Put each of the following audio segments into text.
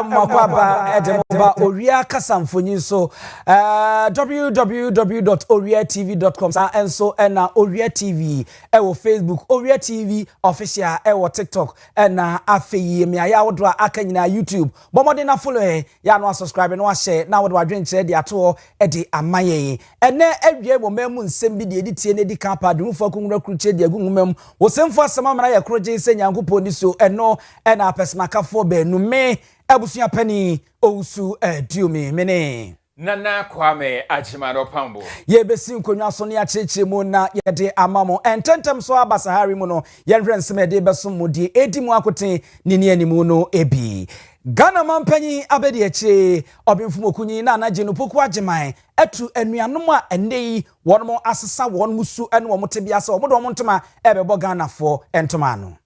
Mwakwaba Edemba Owia Kaseɛ so www.owiatv.com and so Owia TV ewo Facebook Owia TV official ewo TikTok and afei me aya wodwa aka nyina YouTube bomode na follow ya no subscribe no share na wodwa adwen kire de ato e de amaye ene awie mo memu nsem bi de editie na di kampa de mfo akunwura kruche de agu nwumem wo semfo asema mara ya kroje se nyankopɔ ni so eno na personakafo be no me Abusuya Penny Owusu Diumi mene Nana Kwame Achimaro Pambo ye besi nkonwa so ne akyekye mu na ye de amamo ententem so abasahari mu no ye nhwenseme de beso mu de edi mu akoten nini animu no ebi Ghana mampanyi abedi eche obimfumo kunyi na anaje no poku ageman atu anuanom a enei wonmo asesa wonmusu ene womotebia se omodo omontoma ebebo Ghana fo entoma no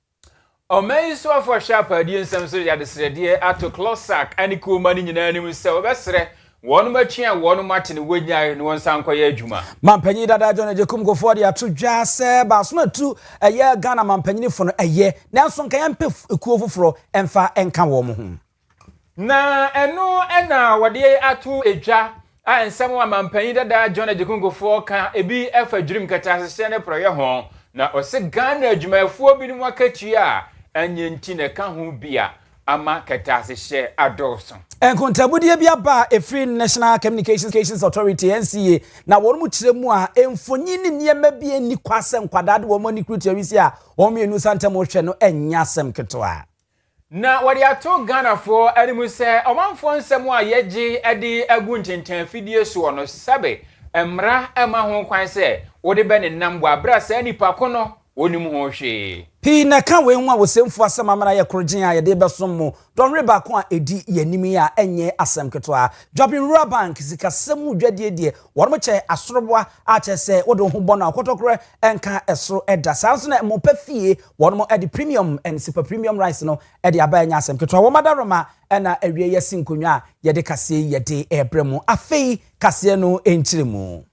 Omei so for sharp adi nsem so ya desrede ato closak ani ko mani nyina anim se obesre wonu matwia wonu matene wonyae no wonsan koye adwuma mampanyi dada John Jekum go for the atu dwa se ba so atu eye Ghana mampanyi fo no eye nanso nka yampe ekuo foforo emfa enka wo mo ho na eno ena wode atu edwa a nsem wa mampanyi dada John Jekum go for ka ebi efa dwurim kata asese ne proye ho na ose Ghana adwumafuo bi ni wakatua anye nti ne ka ho bia ama katasehye adolso enkontabudie bia ba efri National Communications Authority NCA na wonu mu kiremu a emfonyi ni niema bia ni kwase nkwadade wo mani kruti awisi a wo mienu santem hwe no enya asem ketoa na wadi ato Ghana fo animu se omanfo nsem a yeje ade agu ntenten fidie so no sabe emra ema ho kwan se wode be ne nambo abra sa nipa kono onim ho hwe pi na ka we hu a wosemfu asem amara ye korogin a ye de besom mu donre ba ko a edi yanimi a enye asem ketoa Jobin Rural Bank sikasem dwadie de wormo che asoroboa a che se wode ho bɔ na akotokore enka esoro eda sanso na mo pafie wormo edi premium and super premium rice no edi aba enya asem ketoa wo madaroma na awie ye sinkonwa ye de kaseɛ ye de ebremu afei kaseɛ no enchiremu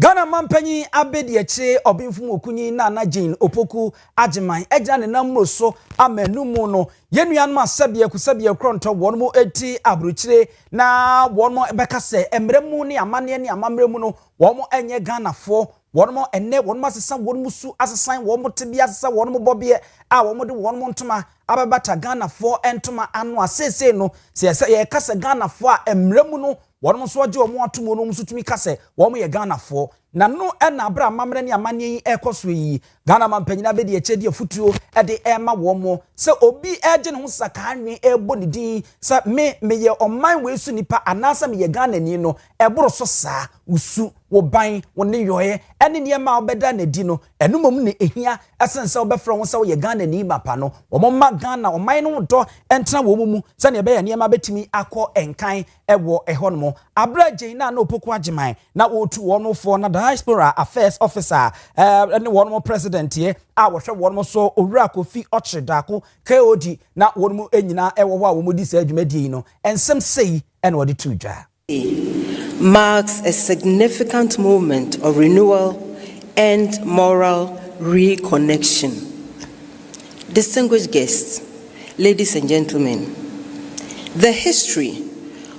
Ghana mampanyi abedi eche obimfumu okunyi na anagin opoku ageman egya ne namro so amanumu no yenuanum asabie kronto wonmo eti abruchire na wonmo beka se emremu ne amane ne amamremu no wonmo enye Ghana fo wonmo enne wonmo asesa wonmo su asesan wonmo tebia asesa wonmo bobie a wonmo de wonmo ntoma ababata Ghana fo entoma anu asese no se ye kase Ghana fo a emremu no wonmo so age omo atomo no msutumi kase wonmo ye Ghana fo na no na abra mamre ne amane yi ekoso yi Ghana mampanyina be de echedi afutuo de ema wonmo se obi eje ne ho saka anwe ebo ne din se me ye oman we su nipa anasa me ye Ghana ni no eboro so saa usu wo ban wo ne yoye ene ne ma obeda na di no enumom ne ehia esense obefro ho se wo ye Ghana ni mapa no wo ma Ghana oman no do entena wo mu se ne be ye ne ma betimi akọ enkan ewo ehonmo abra jeina na opoku ageman na otu wono fo na diaspora affairs officer and one more president here a wo hwe one so owura Kofi Ochidako KOD na one mo enyina ewo ho a wo modi sa adwumadi no ensem sei ene wodi tudwa marks a significant moment of renewal and moral reconnection. Distinguished guests, ladies and gentlemen, the history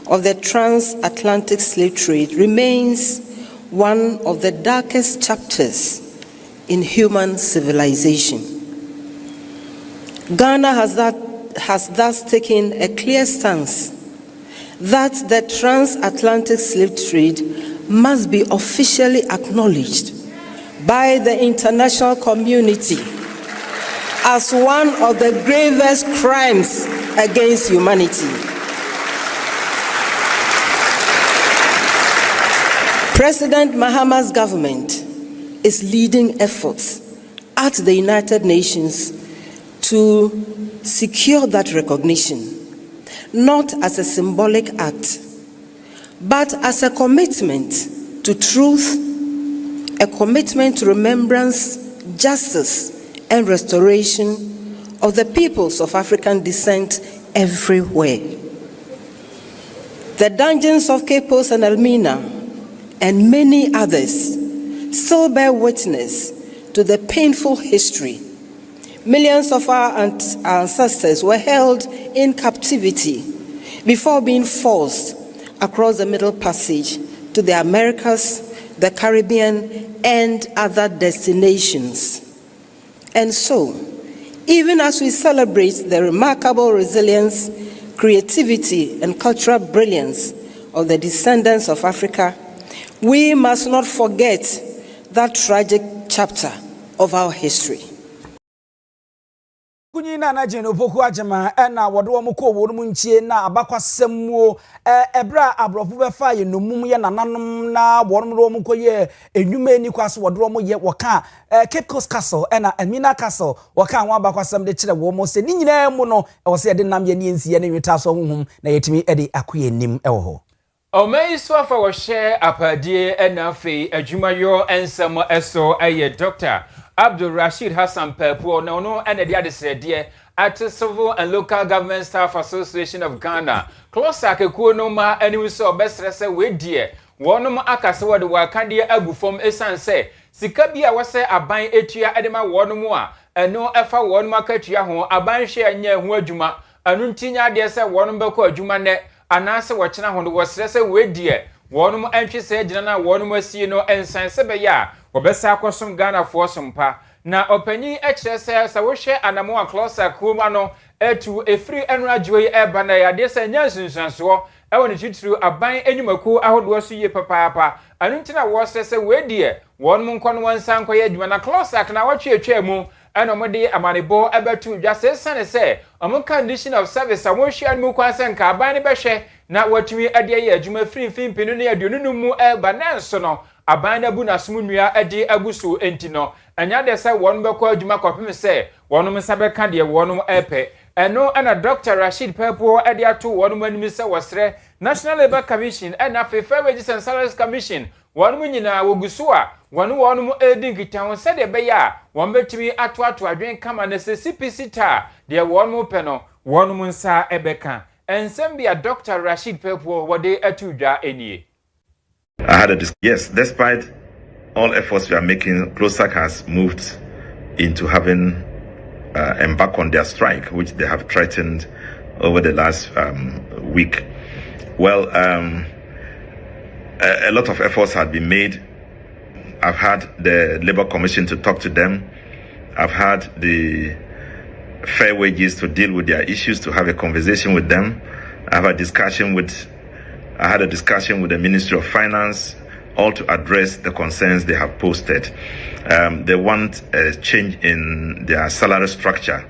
of the transatlantic slave trade remains one of the darkest chapters in human civilization. Ghana has thus taken a clear stance that the transatlantic slave trade must be officially acknowledged by the international community as one of the gravest crimes against humanity. President Mahama's government is leading efforts at the United Nations to secure that recognition, not as a symbolic act, but as a commitment to truth, a commitment to remembrance, justice, and restoration of the peoples of African descent everywhere. The dungeons of Cape Coast and Elmina and many others still bear witness to the painful history. Millions of our ancestors were held in captivity before being forced across the Middle Passage to the Americas, the Caribbean, and other destinations. And so, even as we celebrate the remarkable resilience, creativity, and cultural brilliance of the descendants of Africa, we must not forget that tragic chapter of our history. Kunyina na jeno boku ajema na wodo mo ko wo mu nchie na abakwasem ebra abrofu befa ye nomum ye nananom na wono mo koye enwuma ni kwaso wodo mo ye woka Cape Coast Castle na Amina Castle woka anwa abakwasem de kire wo mo se ni nyina mu no e wo se de nam ye ni ensi ye ne nweta so honhum na yetimi e de akoye nim e wo ho Omei swafa wo share apadie na fe adwumayo ensem eso eye Dr. Abdul Rashid Hassan Pepo na ono ene dia de srede at Civil and Local Government Staff Association of Ghana close akekuo no ma aniwu so obesrese we die wonom akase wode wakade agufom esanse sika bia wose aban etua edema wonom a eno efa wonom akatua ho aban hwe anya ho adwuma anu ntinya de se wonom beko adwuma ne anase wokyena ho do wosrese we die wonom antwe se gina na wonom asie no ensanse be ya obesa akosom Ghana fo sompa na opanyi ekirese sa wo hwe anamo aklosa kuma no etu efri enradwe eba na ya de se nyansunsanso ewo ne tituru aban enyumaku ahodo so ye papaapa anu ntina wo sese we die wonom nkono wansan koye adwuma na klosa na watwe atwa mu eno mode amanebo ebetu dwa sesane se omo condition of service a wo hwe anu kwanse nka aban ne behwe na watumi ade ye adwuma free pinu ne aduonu mu eba na nso no aban na bu na sumunua ade aguso enti no anya de se won beko adwuma kopem se wonum nsabe ka de wonum epe eno ana Dr. Rashid Pepo ade ato wonum anim se wosre National Labour Commission and Fair Wages and Salaries Commission wonum nyina woguso a wonum edin kitan se de be ya won betumi ato adwen kama na se CPC ta de wonum pe no wonum nsa ebeka ensem bia Dr. Rashid Pepo wode atudwa enie. I had yes, despite all efforts we are making, CLOSAC has moved into having embarked on their strike, which they have threatened over the last week. Well, a lot of efforts had been made. I've had the Labour Commission to talk to them. I've had the Fair Wages to deal with their issues, to have a conversation with them. I had a discussion with the Ministry of Finance, all to address the concerns they have posted. They want a change in their salary structure,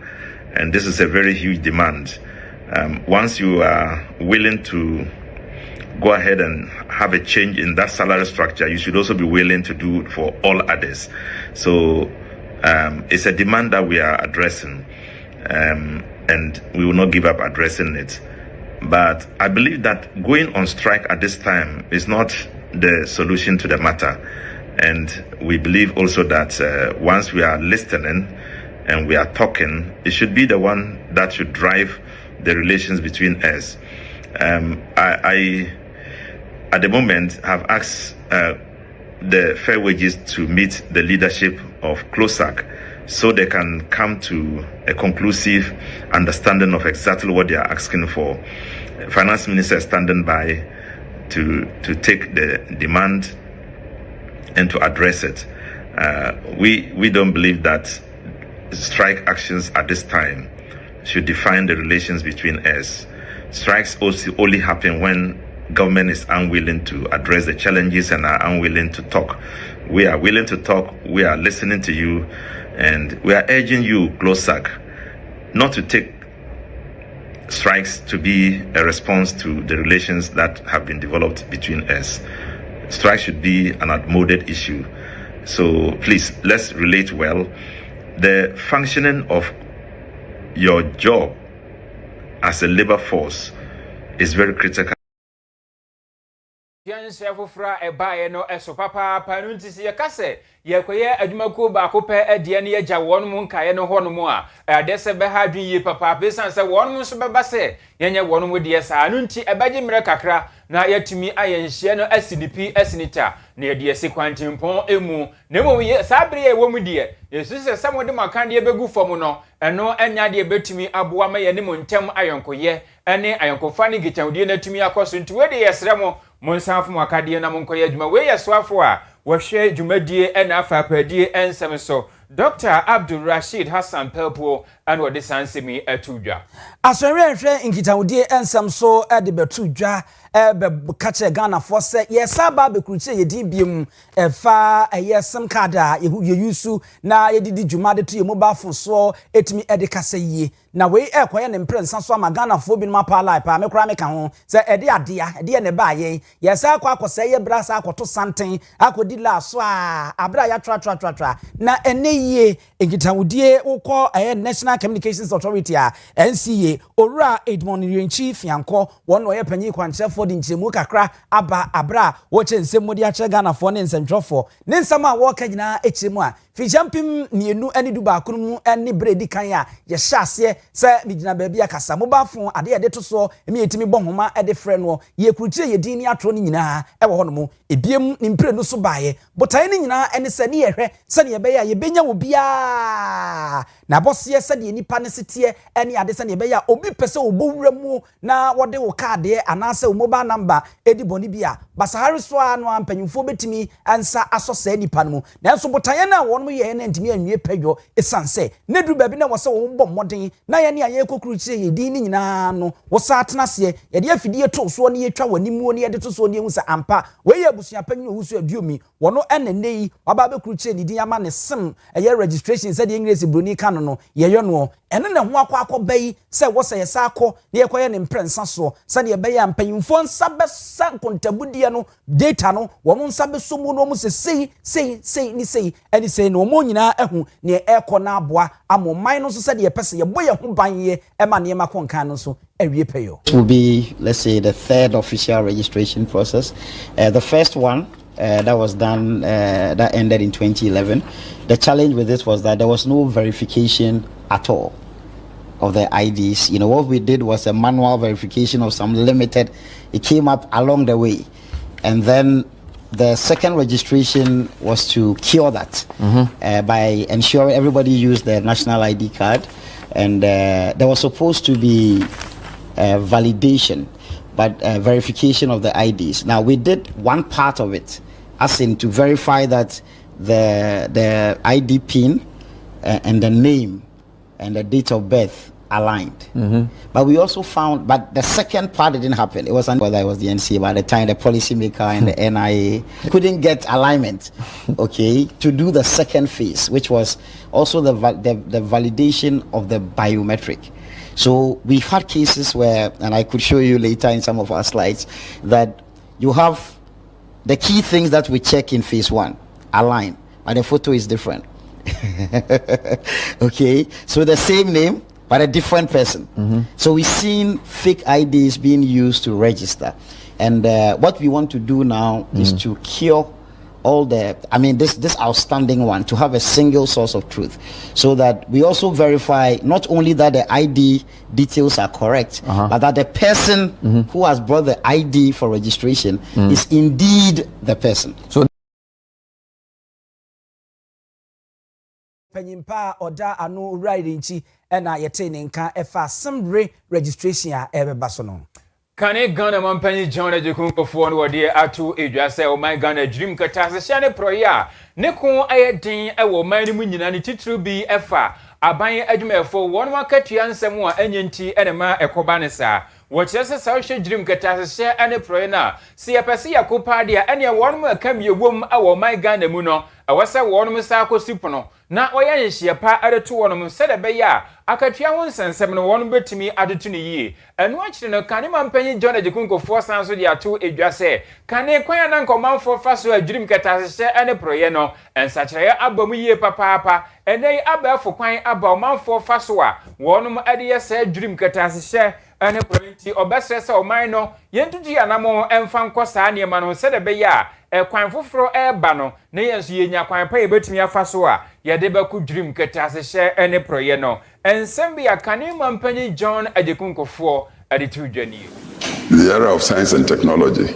and this is a very huge demand. Once you are willing to go ahead and have a change in that salary structure, you should also be willing to do it for all others. So it's a demand that we are addressing, and we will not give up addressing it. But I believe that going on strike at this time is not the solution to the matter. And we believe also that once we are listening and we are talking, it should be the one that should drive the relations between us. I at the moment, have asked the Fair Wages to meet the leadership of CLOSAC so they can come to a conclusive understanding of exactly what they are asking for. Finance Minister is standing by to take the demand and to address it. We don't believe that strike actions at this time should define the relations between us. Strikes also only happen when government is unwilling to address the challenges and are unwilling to talk. We are willing to talk. We are listening to you, and we are urging you, CLOSAC, not to take strikes to be a response to the relations that have been developed between us. Strikes should be an outmoded issue. So please, let's relate well. The functioning of your job as a labor force is very critical. Yanse afofra ebae no eso papa panu ntisi ye kase ye koye adwumako ba ko pe ade ne ye gya wonum nkae no hono mu a adese be ha dwen yi papa besan se wonum so beba se yenye wonum de sa anu nti ebaje mre kakra na yatumi ayenhye no asidp asinita na ye de se kwantimpon emu na mo ye sabre ye womu de yesu se samode makande ye begu fom no eno enya de betumi aboa ma ye ne mo ntem ayonkoye ene ayankofa ne gitawdie na tumi akoso nti we de yesre mo monsanfo mo akade na monkoye adwuma we yesoafo a wo hwe dwumadie ena afa apadie ensem so Dr. Abdul Rashid Hassan Pelpo and what this ansemi etudwa. Asore hwe nkitawdie ensem so de betudwa be kache Ghana for say yesa ba be kruche yedi biem fa yesem kada yehusu na yedidi dwumade to mobile phone so etimi edikasa yie na we ekoye ne mprensa so ama Ghana for bi ma pa life pa me kra me ka ho say ede adea ede ne ba ye yesa akwa ye brasa akoto santen akodi la so a abra ya tra na ene yie nkitawdie ukọ National Communications Authority a NCA Owura Edmond Rienchi Fianko won no ye panyi kwanche for the nchemu kakra aba abra wo che nsemmodi a che Ghana for ne nsentwofo ne nsam a wo ka nyina echemu a fijampim mienu ani du ba kunu ani bredi kan a ye hyase se migina ba bia kasa mobafo ade ye de to so emi yetimi bohoma e de frɛ no ye kurutire ye din ni atro ni nyina e wo hono mo ebiem ni mpre no so baaye botan ni nyina ene se ne ye hwɛ se ne ye be ya ye benya wo bia na bose se de nipa ne setie ene ade se ne ye be ya obi pese obowura mu na wode wo kaade anase wo mobile number edi boni bia basahari so anu ampanyimfo betimi ansa asose nipa no mu na so botan na wo ye na ntimi anwie pedwo esanse ne du baabi na wo se wo bɔ mmɔden na ye ne aye kokuru kire ye din ni nyina no wo sa atena se ye de afidie to so ne ye twa wanimu ne ye de to so ne hu sa ampa we ye abusua panyi ohusu aduomi wo no enenei waba be kuru kire ni din ama ne sim ye registration se de English broni ka no ye yo no ene ne ho akɔ bayi se wo se ye sa akɔ ne ye kɔye ne mprensa so se ne ye be ya mpanyimfo nsa be sa kontabudie no data no wo no nsa be so mu no mu se sei ani sei no mo nyina ehu ne ekɔ na aboa amoman no so se de pese ye boye ho banye e ma ne makɔ nkan no so awie peyo. It will be, let's say, the third official registration process. The first one that was done, that ended in 2011. The challenge with this was that there was no verification at all of the IDs. You know, what we did was a manual verification of some limited. It came up along the way. And then the second registration was to cure that by ensuring everybody used their national ID card. And there was supposed to be validation, but verification of the IDs. Now, we did one part of it, as in to verify that the ID PIN and the name and the date of birth aligned. But we also found, but the second part didn't happen. It wasn't whether it was the NCA, by the time the policymaker and the NIA couldn't get alignment, okay, to do the second phase, which was also the validation of the biometric. So we've had cases where, and I could show you later in some of our slides, that you have the key things that we check in phase one align, but the photo is different. Okay, so the same name, but a different person. So we've seen fake IDs being used to register. And what we want to do now is to cure all the, I mean, this outstanding one, to have a single source of truth, so that we also verify not only that the ID details are correct, but that the person who has brought the ID for registration is indeed the person. So Panyimpa oda anu ridinchi ena yete ne nka efa semre registration a ebeba so no. Kane Ghana mampanyi John Ejekunfo no wode atu edwa se o man Ghana dream kata se hye ne proya ne ko ayedin e wo man ni mu nyina ne titru bi efa aban adwumefo won wakatua nsem a anyenti ene ma ekoba ne sa wo kyerese sa wo hye dream kata se hye ane proya na se yepese yakopa de ene won ma kam yewom a wo man Ghana mu no awase won mu sa akosipono na oya nhye pa adeto won mu se de be ya akatua won sensem no won betimi adeto ne yie eno akire no kane mampanyi John Ejekunfo san so de ato edwa se kane kwan na nkomanfo fa so adwurim kata se hye ane proye no ensakire abamu yie papa enei abafo kwan aba omanfo fa so a wonum ade ye se adwurim kata se hye ane proyenti obesre se oman no yentutu yanamo emfa nkosa ne ma no se de be ya kwan foforo eba no ne yenso yenya kwan pa yebetumi afa so a yede ba ku dream keta se hye ene proye no ensem bi akane mampanyi John Ejekunfo aditu dwani. The era of science and technology,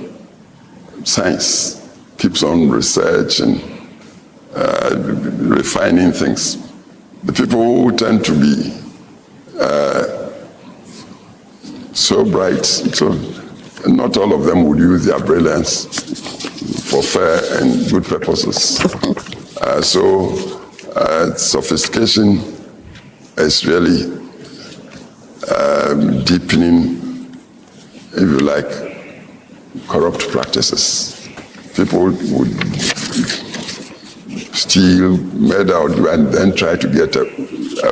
science keeps on research and refining things. The people who tend to be so bright. So not all of them would use their brilliance for fair and good purposes. Sophistication is really deepening, if you like, corrupt practices. People would steal, murder, and then try to get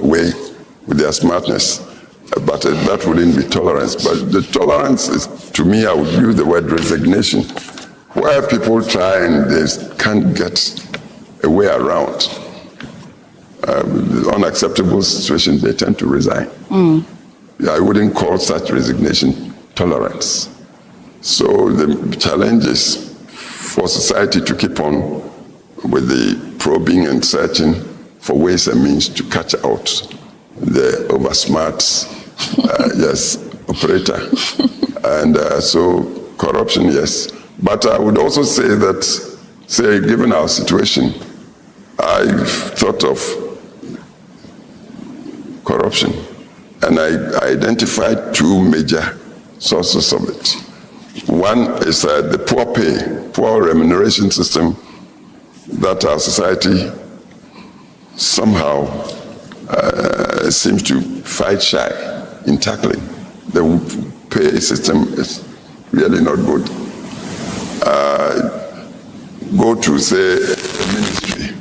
away with their smartness. But that wouldn't be tolerance. But the tolerance is, to me, I would use the word resignation, where people try and they can't get a way around the unacceptable situations, they tend to resign. I wouldn't call such resignation tolerance. So the challenge is for society to keep on with the probing and searching for ways and means to catch out the oversmart, operator. And so corruption, yes. But I would also say that, given our situation, I've thought of corruption, and I identified two major sources of it. One is the poor remuneration system that our society somehow seems to fight shy in tackling. The pay system is really not good. Go to, say, a ministry.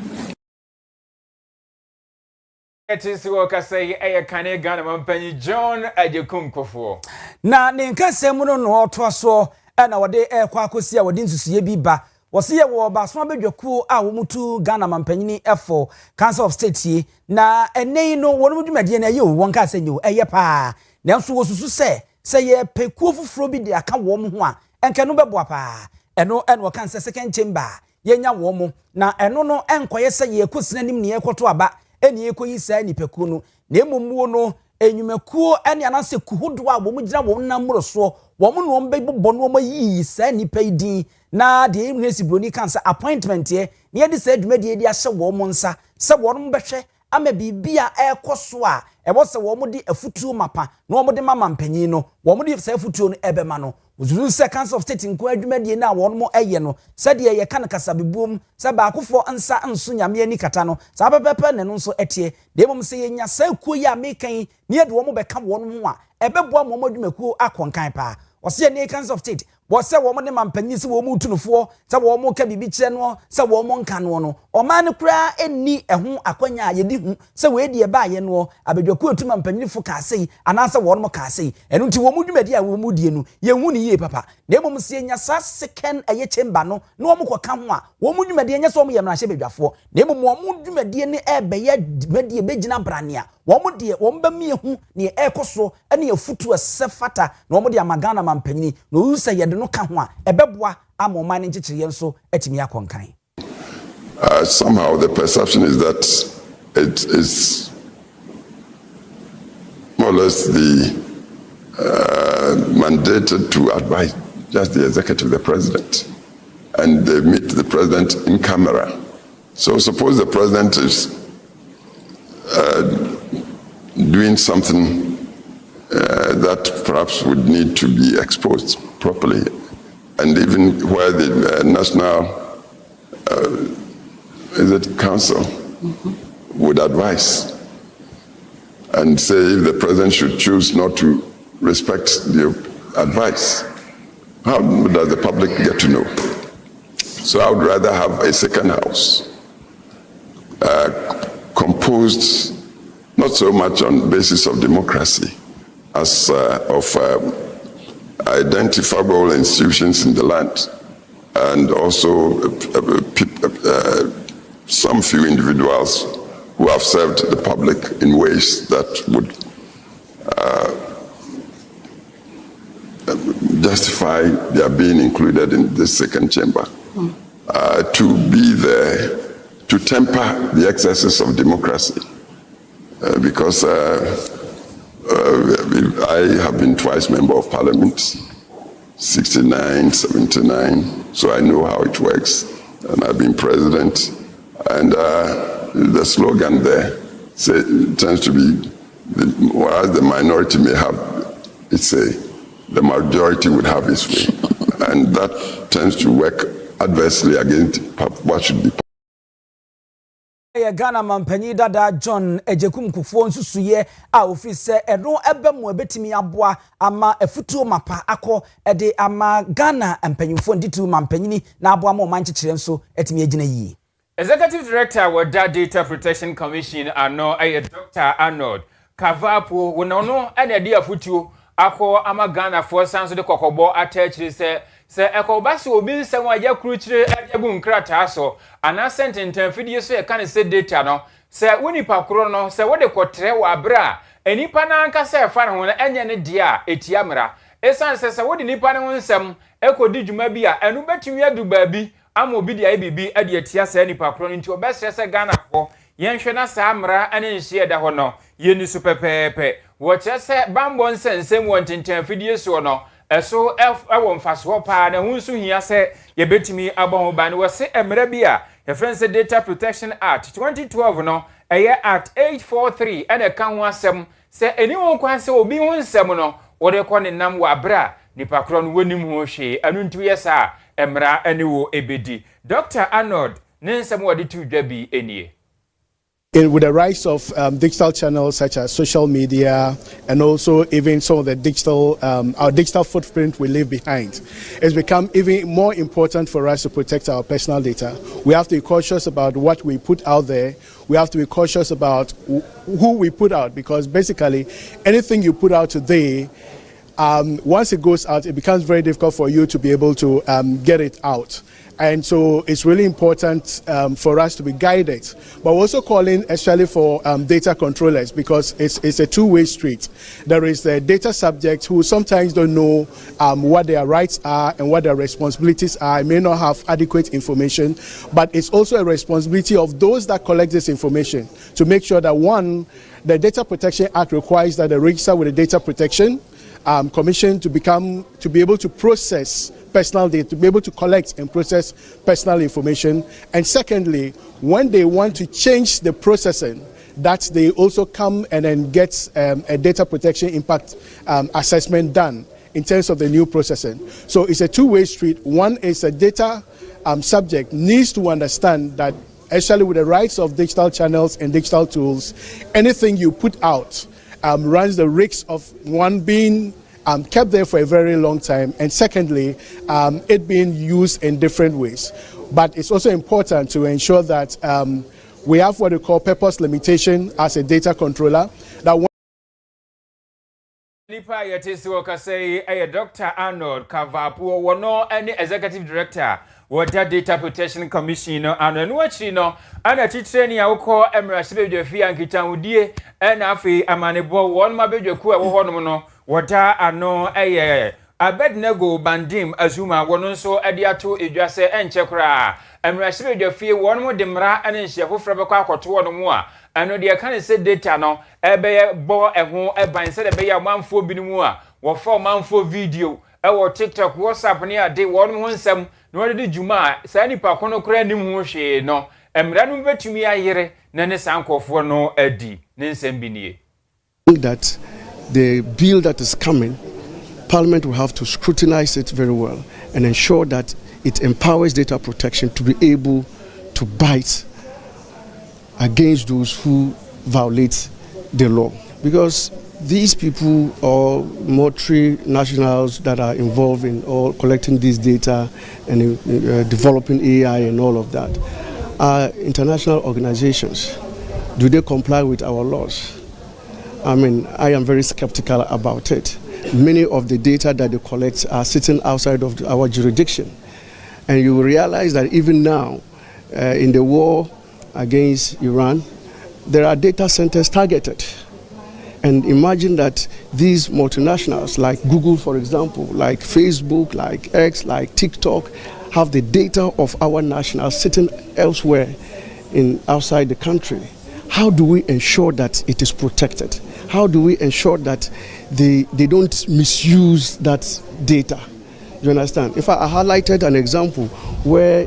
It is Owia Kaseɛ ɛyɛ Ghana mampanyi John Ajekumkofo. Na ne nkase mu no no to so na wode ekwa akosi a wode nsusuye bi ba. Wose ye wo ba so abedwaku a wo mutu Ghana mampanyi F4 Council of State yi na enei no wonu dwumade na ye wo nka se nyu eye pa. Na nso wo susu se ye pekuo fufuro bi de aka wo ho a enke no beboa pa. Eno wo kan se second chamber ye nya wo mo na eno no enkoye se ye kosina nim ne ye koto aba eni ekoyi sa ni pekuo no na emmuo no enyumakuo ene anase kuhodo a wo mu gina wo namro so wo mu no mbebbo no mayi sa nipa din na de emnesi broni kansa appointment ye ne ye de sa adwumade de ahye wo mu nsa se wo no behwe ama bibia ekoso a ebo se wo mu de afutuo mapa na wo mu de mama mpanyin no wo mu de sa afutuo no ebema no Uzuru se Council of State nko adwumade na wo no eye no se de ye kan kasa bebuom se ba akofo nsa nso nyame ani kata no sa pepepe ne no nso etie de mom se ye nya sa kuo ya mekan ne de wo mo beka wo no ho a ebeboa mo adwumakuo akonkan pa ose ne Council of State bo se wo mo ne mampanyi se wo mu tunufo se wo mo ka bibi kire no se wo mo nka no no o man kura enni eho akwanya ye di hu se we de ba ye no abedwakuo tu mampanyi fo ka sei anase wo no ka sei eno nti wo mu dwumadi a wo mu die no ye hu ni ye papa na mom se nya sa second eye chamber no na wo mo koka ho a wo mu dwumadi nya so mo ye mrahye bedwafo na mom wo mu dwumadi ne ebeye dwumadi begina brania wo mo de wo mba mie hu ne ekoso ene afutu asefata na wo mo de amagana mampanyi no usa ye no ka ho a ebeboa amoma ne nchechire nso atimi akonkan. Somehow the perception is that it is more or less mandated to advise just the executive, the president, and they meet the president in camera. So suppose the president is doing something that perhaps would need to be exposed properly, and even where the national council would advise and say if the president should choose not to respect the advice, how does the public get to know? So I would rather have a second house composed not so much on the basis of democracy as of identifiable institutions in the land, and also some few individuals who have served the public in ways that would justify their being included in this second chamber, to be there to temper the excesses of democracy, because I have been twice member of parliament, 69, 79, so I know how it works, and I've been president, and the slogan there tends to be, whereas the minority may have, it's a the majority would have its way. And that tends to work adversely against what should be. Ghana mampanyi dada John Ejekum Kufuor nsusuye a ofise eno ebe mu ebetimi aboa ama efutuo mapa akọ ede ama Ghana mpanyimfo nditu mampanyini na aboa ma manchechire nso etimi agina yi. Executive Director with Data Protection Commission ano Dr. Arnold Kavapo wonono ene dia futuo akọ ama Ghana for sanso de kokobo atachire se ekobase obi nsem aja kruchire adebu nkrata so ana sentence fidie so e kan se data no se wonipa kro no se wode kotre wa bra enipa na anka se fa ne ho enye ne dia etiamra esan se wode nipa ne ho nsem ekodi dwuma bi a enu betumi adu baabi ama obi dia bibi ade etia se nipa kro no nti obesre se Ghana fo yenhwe na sa amra ane nhie da ho no yeni su pepepe wo se bambo nsensem wontinten fidie so no eso ewo mfaso pa na hunsu hia se ye betimi abon ba ne wo se emra bi a ye friends Data Protection Act 2012 no eye Act 843 ene kan ho asem se eni won kwan se obi ho nsem no wo de ko ne nam wa bra nipa kro no wonim ho hwe anu ntu yesa emra ene wo ebedi Dr. Arnold ne nsem wo de tu dwa bi enie. With the rise of digital channels such as social media and also even some of the digital, our digital footprint we leave behind, it's become even more important for us to protect our personal data. We have to be cautious about what we put out there. We have to be cautious about who we put out, because basically anything you put out today, once it goes out, it becomes very difficult for you to be able to get it out. And so it's really important for us to be guided. But we're also calling especially for data controllers, because it's a two-way street. There is the data subject who sometimes don't know what their rights are and what their responsibilities are, may not have adequate information. But it's also a responsibility of those that collect this information to make sure that, one, the Data Protection Act requires that they register with the Data Protection Commission to be able to process personal data, to be able to collect and process personal information. And secondly, when they want to change the processing, that they also come and then get a data protection impact assessment done in terms of the new processing. So it's a two-way street. One is a data subject needs to understand that, especially with the rights of digital channels and digital tools, anything you put out runs the risk of, one, being kept there for a very long time, and secondly, it being used in different ways. But it's also important to ensure that we have what we call purpose limitation as a data controller. That Nipa yetisi wakasei Dr. Arnold Kavapo wono any executive director Water Data Protection Commission ano nuachi no ana titreni ya uko emra sibe fi ankita udie na afi amanebo won mabedwe ku ewo honom no water ano Abednego Bandim azuma wono nso ade ato edwase enche kra emra sibe fi won mo demra ane nhye fofra bekọ akoto wono mu a ano de kan se data no ebe bo eho eban se de be ya manfo binimu a wo fo manfo video ewo TikTok WhatsApp ne ade won ho nsem no de juma sa nipa kono kra nim ho hwe no emra no betumi ayere na ne sankofo no adi ne nsem bi nie. That the bill that is coming, Parliament will have to scrutinize it very well and ensure that it empowers data protection to be able to bite against those who violate the law. Because these people or military nationals that are involved in all collecting this data and developing AI and all of that are international organizations. Do they comply with our laws? I mean, I am very skeptical about it. Many of the data that they collect are sitting outside of our jurisdiction. And you will realize that even now, in the war against Iran, there are data centers targeted. And imagine that these multinationals like Google, for example, like Facebook, like X, like TikTok, have the data of our nationals sitting elsewhere outside the country. How do we ensure that it is protected? How do we ensure that they don't misuse that data? You understand? If I highlighted an example where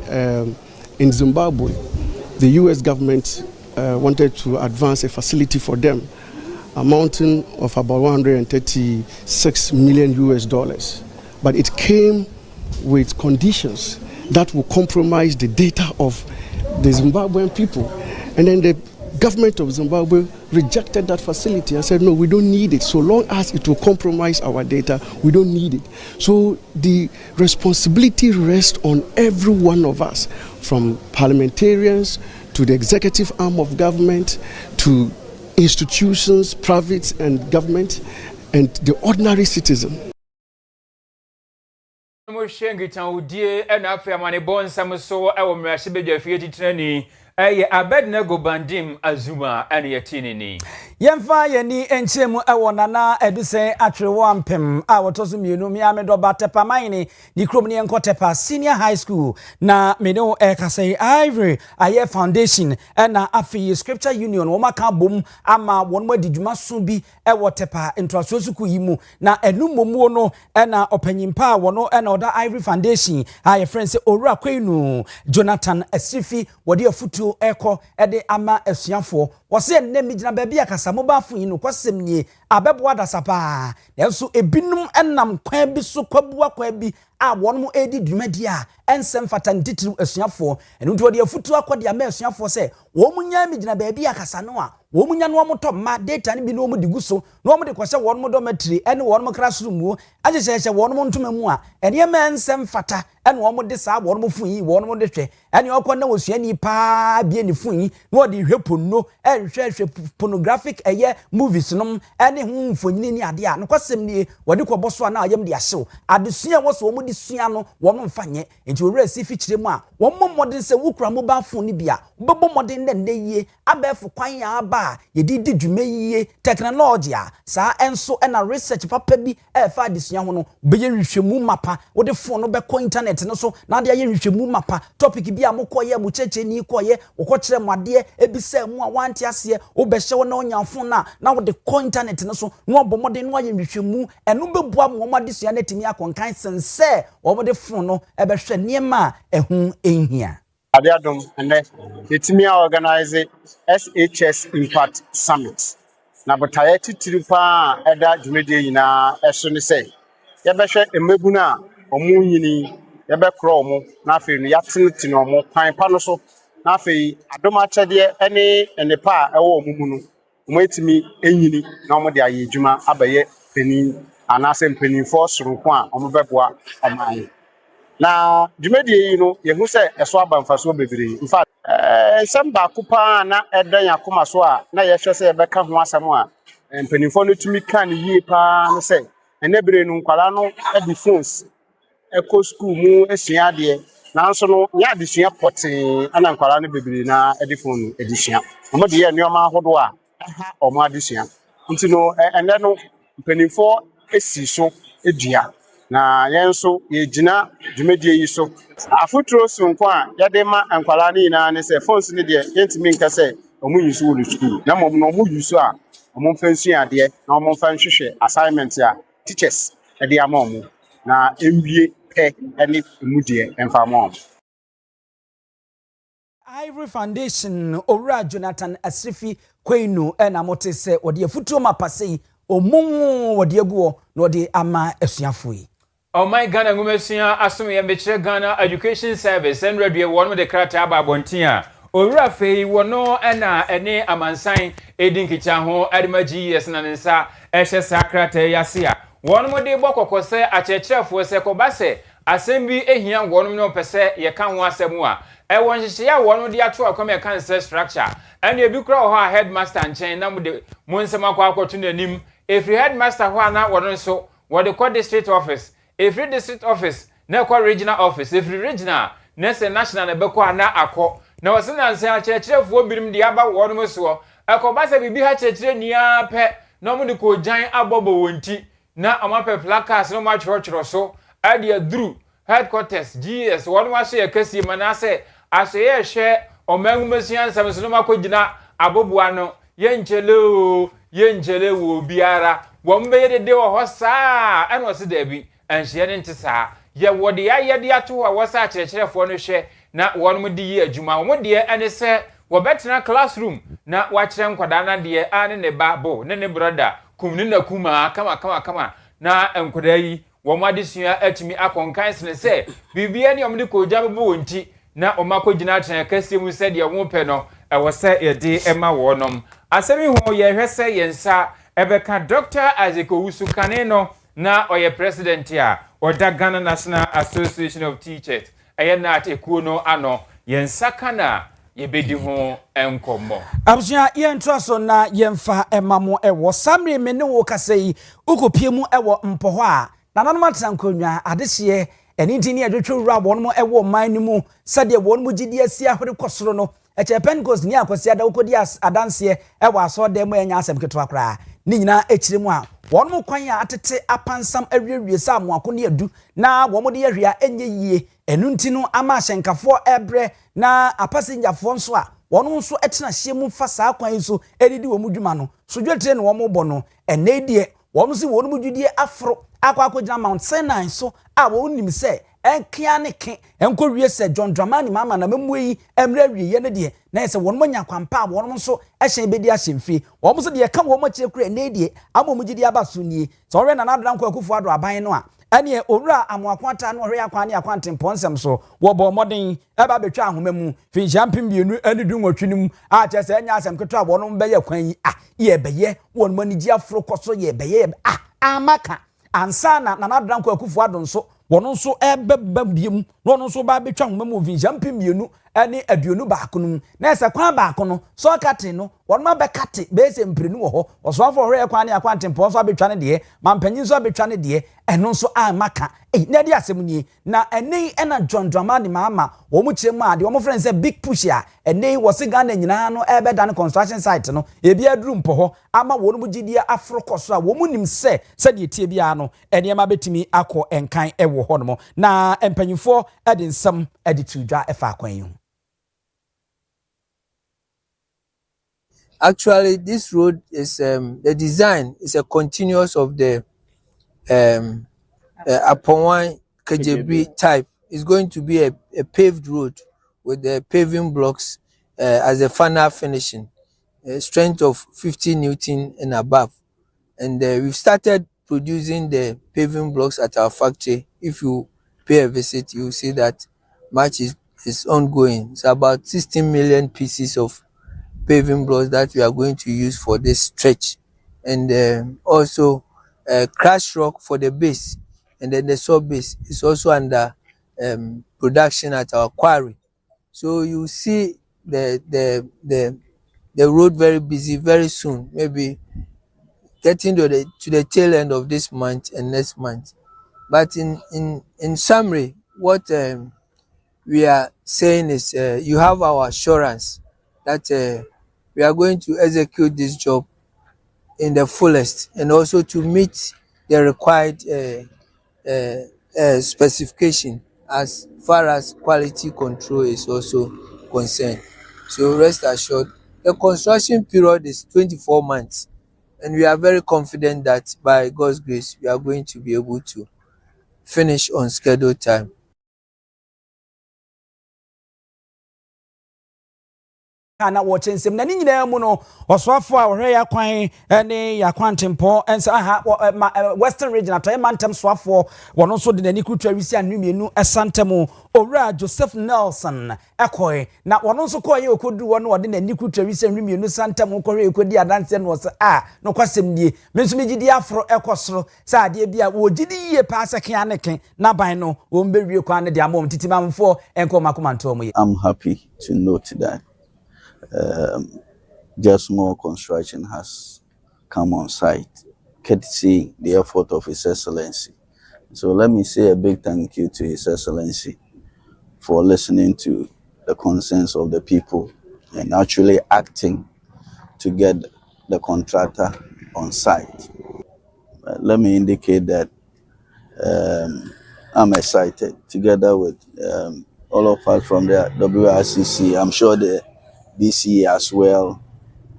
in Zimbabwe, the US government wanted to advance a facility for them amounting of about 136 million US dollars. But it came with conditions that will compromise the data of the Zimbabwean people. And then the government of Zimbabwe rejected that facility and said, no, we don't need it. So long as it will compromise our data, we don't need it. So the responsibility rests on every one of us, from parliamentarians to the executive arm of government, to institutions, private and government, and the ordinary citizen. Abednego Bandim Azuma and Yatinini. Yemfa yeni enchemu ewona na eduse atwewo ampem a wotoso mienu mi amedo batepa maini ni krom ni enkotepa senior high school na meno Kaseɛ Ivory aye foundation na afi scripture union wo maka bom ama won ma didwuma so bi ewotepa entoaso suku yimu na enumomuo no na opanyimpa wono na oda Ivory foundation aye friends Owia Kaseɛ Jonathan Asifi wode afutu eko ede ama asuafo wose enne migina baabi akasa mobile phone no kwasem nie abeboa dasapa nanso ebinum enam kwan bi so kwabua kwa bi a wonmo edi dwumadi a ensem fata ntitiru asuafo enu nto de afutu akode ama asuafo se wo munya migina baabi akasa no a wo munya no omoto ma data ne bi no omudi guso no omudi kwose wonmo dormitory ene wonmo classroom wo agyehyehye wonmo ntomamu a ene ma ensem fata ene wonmo de saa wonmo phone yi wonmo de hwe ene okonna wosuani pa bie ne phone yi no de hweponno hwehwe pornographic movies nom ene hu mfonyini ni ade a no kwasem nie wode kwoboso na ayem de ahyew adesua wo so omudi sua no wonmo mfanye enti Owia si fikyire mu a wonmo modern se wukura mobile phone ni bia wobebo modern ne yie abefo kwan ya aba yedidi dwuma yie technology a saa enso na research papa bi fa adesua ho no beye hwehwemu mapa wode phone no be ko internet no so na ade aye hwehwemu mapa topic bi a mokoye mu cheche ni koye wokokire mu ade ebisa mu a wanti ase wobehye wo na onya phone na wode ko internet no so no obomode no aye hwehwemu eno bebua mo adesua na timi akonkan sense wobode phone no ebehwe niema ehu enhia Abiadom and the organize SHS Impact Summit. Na botayeti tiripa eda dwumede na eso ne sei. Ye behwe emebuna omu nyini ye be kro omu na afi no yatiniti no omu pan pa no so na afi adom achede ene pa ewo omu mu no omu etimi enyini na omu de aye dwuma abaye penin anase mpenifo soronko a omu beboa oman. Na dwumedie yi no yehu se eso abamfaso bebere in fact samba kupa na edan yakoma so a na yehwe se ebeka ho asem a mpanimfo no tumi kan yie pa no se enebere no nkwala no edi phones eko school mu esua ade nanso no nya adesua pote ana nkwala no bebere na edi phone edesua omo de ye nneoma ahodo a aha omo adesua nti no ene no mpanimfo esi so edua na yenso yegina dwumedie yi so afuturo sonko a yade ma ankwala ni na ne se phones ni de yentimi nka se omu yusu wo school na mo no omu yusu a omu fansu ade na omu fan hwehwe assignment a teachers ade ama omu na enwie pe ene emudie emfa ma omu Ivory Foundation Owia Jonathan Asifi Kaseɛ na mote se wode afuturo mapasei omu wode aguo na wode ama asuafo yi. Oh my Ghana ngumesia asome yembekire Ghana Education Service and radio wonu de krata aba bontia Owia fei wono na ene amansan edin kicha ho ademaji yes na nsa ehye sakrata yase a wonu mo de bokokose achechefo se kobase asembi ehia wonu no pese ye kan ho asemu a ewon hihye ya wonu de ato akome kan structure and e bi kra ho a headmaster nchen na mo de mo nsema akwakoto nanim every headmaster ho na wonu nso wode ko district office every district office na kwa regional office every regional na se national na beko ana akọ na wasena nse akyerɛkyerɛfoɔ birim de aba wɔn mo so ɛkɔba sɛ bibi ha kyerɛkyerɛ nia pɛ na mo de ko gyan abɔbɔ wonti na amapɛ placards no ma kyerɛkyerɛ so ade aduru headquarters GS wɔn mo ahye yakasi manase asɛyɛ hwɛ ɔmangumasia nsɛm so no makɔgyina aboboa no yenkyele wo biara wɔn bɛyɛ dede wɔ hɔ saa ɛna ɔse dabi anhye ne nte saa ye wode ayede ato a wɔsa akyerɛkyerɛfoɔ no hwɛ na wɔn mo de yi adwuma wɔn de ene sɛ wɔbɛtena classroom na wakyerɛ nkwadaa na deɛ a ne ba bo ne brother kum ne na kuma kama na nkwadaa yi wɔn adesua atumi akɔnkan sene sɛ bibia ne ɔmo de kɔgya bɛbɔ wɔn ti na ɔmo akɔgyina atena kɛseɛ mu sɛ deɛ wɔn pɛ no ɛwɔ sɛ yɛde ɛma wɔnom asɛm yi ho yɛhwɛ sɛ yɛnsa ɛbɛka Dr. Isaac Owusu Kane no na ɔyɛ president a ɔda Ghana National Association of Teachers ɛyɛ na ekuo no ano yɛnsa kana yɛbɛdi ho enkomo abusua yɛntra so na yɛmfa emamo ɛwɔ samre me ne wo kasa yi ukopie mu ɛwɔ mpɔ hɔ a nananom atrankonwa adehye ɛni ntini adwetwe wura wɔn ɛwɔ man no mu sɛdeɛ wɔn mu gidi asi ahwere kɔsoro no ɛkyɛ Pentecost ni akwasi ada wokodi adanse ɛwɔ asɔde mu enya asɛm ketewa kra ni nyina ekyire mu a wɔn mu kwan a atete apansam awiewie sa amoako ne adu na wɔn mu de yɛhwea enye yie ɛnu ntino ama ahyɛnkafoɔ ɛbrɛ na apasenjafoɔ nso a wɔn nso ɛtena hye mu fa saa kwan so edidi wɔn mu dwuma no so dwetire ne wɔn mu bɔ no ɛnɛ die wɔn si wɔn mu dwudie afro akɔgyina Mount Sinai so a wɔn nim sɛ enkia ne ke enko wie sɛ John Dramani mama na mamu yi emre wie ye ne de na sɛ wɔn manya kwampa wɔn nso ɛhyɛn bedi ahyɛmfie wɔn nso de ka wɔn makyire kura ne de ama mu gidi aba so nie sɛ ɔre na nadran kɔ akufo ado aban no a ɛne owura amoakwanta no ɔhwe akwan ne akwantempɔ nsɛm so wɔbɔ mmɔden ɛba betwa ahoma mu finhyia mpem bienu ani du nwɔtwe mu a kyɛ sɛ anya asɛm ketewa wɔn bɛyɛ kwan yi a yɛ bɛyɛ wɔn mani gi afro kɔso yɛ bɛyɛ amaka ansa na nadran kɔ akufo ado nso wɔn nso ɛbɛba biem na wɔn nso ba betwa ahoma mu finhyia mpem bienu ɛne aduonu baako no na ɛsɛ kwan baako no so kate no wɔn ma bɛkate bɛsɛ mprenu wɔ hɔ ɔsɔfo ɔhwɛ kwan ne akwantempɔ nso abetwa ne deɛ mampanyin nso abetwa ne deɛ ɛno nso amaka na de asɛm nie na ɛne ɛna John Dramani mama wɔn mu kyerɛ mu a deɛ wɔn frɛ sɛ big push a ɛne wɔse Ghana nyinaa no ɛbɛda ne construction site no ebi aduru mpɔ hɔ ama wɔn mu gidie afro kɔ so a wɔn mu nim sɛ sɛdeɛ tie bia no ɛnneɛma betumi akɔ ɛnkan ɛwɔ hɔ nom na mpanyinfoɔ ɛde nsɛm ɛde tu dwa ɛfa akwan yi ho. Actually, this road is the design is a continuous of the Aponwan KJB type. It's going to be a paved road with the paving blocks as a final finishing, strength of 50 Newton and above. And we've started producing the paving blocks at our factory. If you pay a visit, you will see that much is ongoing. It's about 16 million pieces of paving blocks that we are going to use for this stretch, and also crash rock for the base, and then the sub base is also under production at our quarry. So you see the road very busy very soon, maybe getting to the tail end of this month and next month. But in summary, what we are saying is you have our assurance that we are going to execute this job in the fullest, and also to meet the required specification as far as quality control is also concerned. So rest assured, the construction period is 24 months, and we are very confident that by God's grace, we are going to be able to finish on scheduled time. na watching sim na nyina mu no oswafo a ohwe yakwan ne yakwantempɔ ensa aha western region atoy mantem swafo wono so de nani kutwa wisi annumienu esantem owura Joseph Nelson ekoi na wono so koye okodu wono ode nani kutwa wisi annumienu santem koye ekodi adanse no se no kwasem die menso megidi afro ekosoro sa ade bia wo gidi yie pa aseke aneke na ban no wo mbewie kwan ne de amom titimamfo enko makomanto mo. I'm happy to note that just more construction has come on site, courtesy the effort of His Excellency. So let me say a big thank you to His Excellency for listening to the concerns of the people and actually acting to get the contractor on site. Let me indicate that I'm excited, together with all of us from the WRCC. I'm sure the DC as well,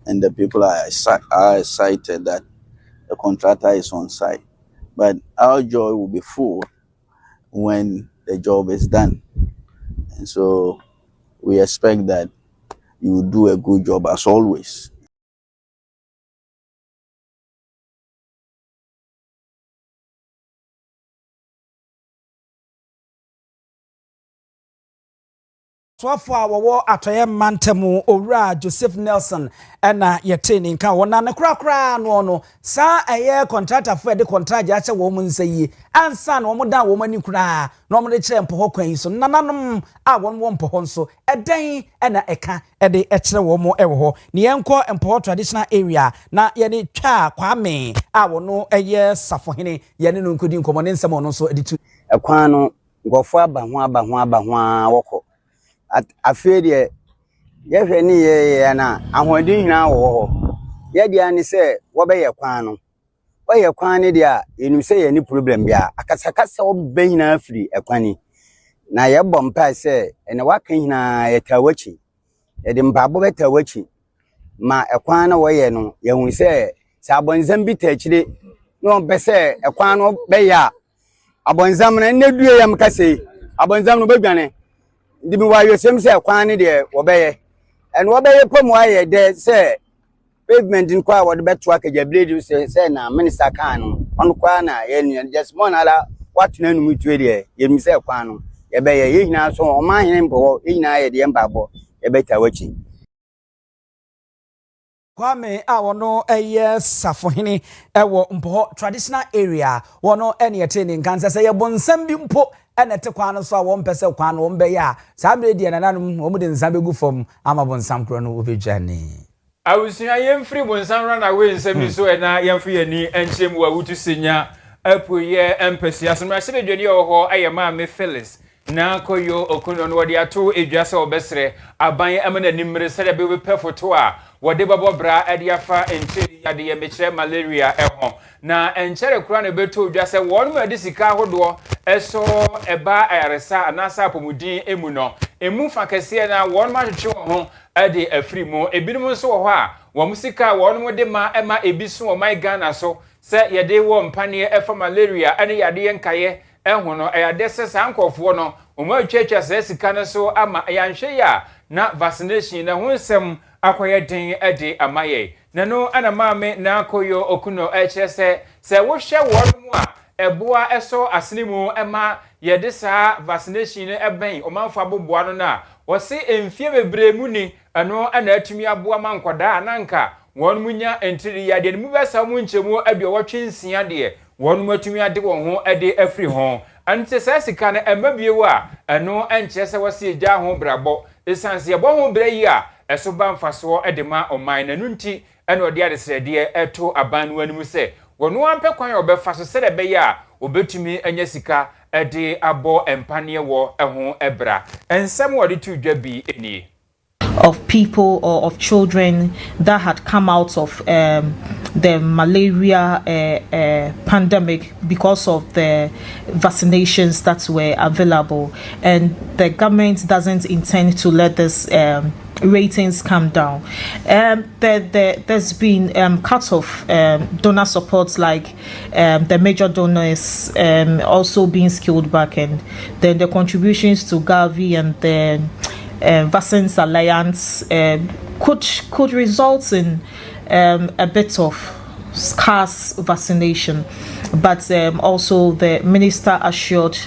and the people are excited that the contractor is on site. But our joy will be full when the job is done. And so we expect that you will do a good job as always. Swafo a wɔwɔ atoyɛ mantemu owura Joseph Nelson ɛna yɛte ne nka wɔna ne korakora no saa ɛyɛ contractor fo de contract ya kyɛ wɔ mu nsa yi ansa na wɔn da wɔ mu ani kura na wɔn de kyerɛ mpɔhɔ kwan yi so nananom a wɔn wɔ mpɔhɔ nso ɛdan ɛna ɛka ɛde ɛkyerɛ wɔn mu ɛwɔ hɔ ne yɛnkɔ mpɔhɔ traditional area na yɛne twa kwame a wɔn ɛyɛ safohene yɛne no nkodi nkɔmɔ ne nsɛm ɔno nso ɛde tu ɛkwan no ngɔfo aba ho wɔkɔ afei deɛ yɛhwɛ ne yɛ na ahoɔden hina wɔ hɔ yɛde ani sɛ wɔbɛyɛ kwan no wɔyɛ kwan ne deɛ enim sɛ yɛ ni problem bia akasakasa wɔbɛ hina afiri ɛkwani na yɛbɔ mpa sɛ ɛna waka hina yɛtawachi yɛde mpabɔ bɛtawachi ma ɛkwan no wɔyɛ no yɛhu sɛ abɔnzam bi takyire no ɔmpɛ sɛ ɛkwan no bɛyɛ abɔnzam no ne due yam kase abɔnzam no bɛdwane di mi wa yosem se kwan ne de wobeye en wobeye pom wa ye de se pavement nko a wode beto akaja blade se na minister kan no on kwa na ye nu just more na la watena nu mutue de ye mi se kwan no ye beye ye hina so o ma hene mbo ye hina ye de mbabo ye beta wachi Kwame a wono eye safohene ewo mpo traditional area wono ene yete ne nkansa se ye bonsam bi mpo ene te kwan so a wo mpese kwan no mbe ya sa mre die nananom wo mu de nsam begu fam ama bonsam kro no obedwane awusia yemfiri bonsam rana we nsam bi so na yemfiri ani enkyem wa wutu senya apoye empesi asomra se bedwani ho ayema me Phyllis na koyo okuno no wode ato edwase obesre aban amana nimre se de be pefoto a wode babobra ade afa encheri yade ye mekire malaria eho na enchere kura ne beto dwase won mu ade sika hodo eso eba ayaresa anasa apomudin emu no emu fa kase na won ma twetwe ho ade afiri mu ebinom so ho a won sika won mu de ma ema ebiso o my Ghana so se yede wo mpane efa malaria ane yade ye nkaye eho no eyade se sankofo no o ma twetwa se sika ne so ama yanhwe ya na vaccination na ho nsem akoye den ade amaye nano ana maame na akoyo okuno ekyese se wo hwe won mu a eboa eso asenimu ema yede saa vaccination eben o manfo aboboa no na wo se emfie bebre mu ni ano ana atumi aboa mankoda ananka won munya entiri yade mu besa mu nchemu ade wotwensia de won mu atumi ade won ho ade afri ho ante sa sika na emabiewo a ano enkyese wo se gya ho brabo esanse ebo ho bre yi a eso ba mfaso edema oman na nunti ene odi adesrede eto aban no animu se wono ampe kwan obefa so se de be ya obetumi anya sika ede abo empane wo eho ebra ensem wodi tu dwa bi eni of people or of children that had come out of the malaria pandemic because of the vaccinations that were available, and the government doesn't intend to let this ratings come down. There's been cut off donor supports, like the major donors also being scaled back, and then the contributions to Gavi and the Vaccines Alliance could result in a bit of scarce vaccination, but also the minister assured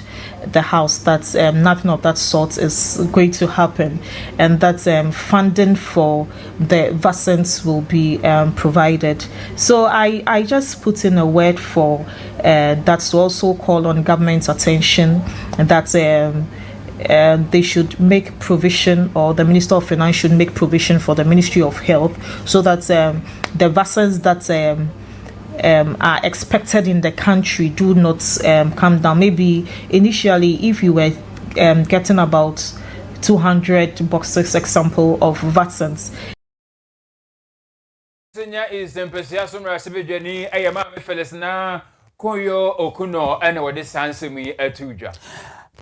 the House that nothing of that sort is going to happen, and that funding for the vaccines will be provided. So I just put in a word for that to also call on government's attention, and that they should make provision, or the Minister of Finance should make provision for the Ministry of Health, so that the vaccines that are expected in the country do not come down. Maybe initially, if you were getting about 200 boxes, example of vaccines. Senya is empesiaso mrasebedwani ayama me Phyllis na koyo okuno ene wode sansemi atudwa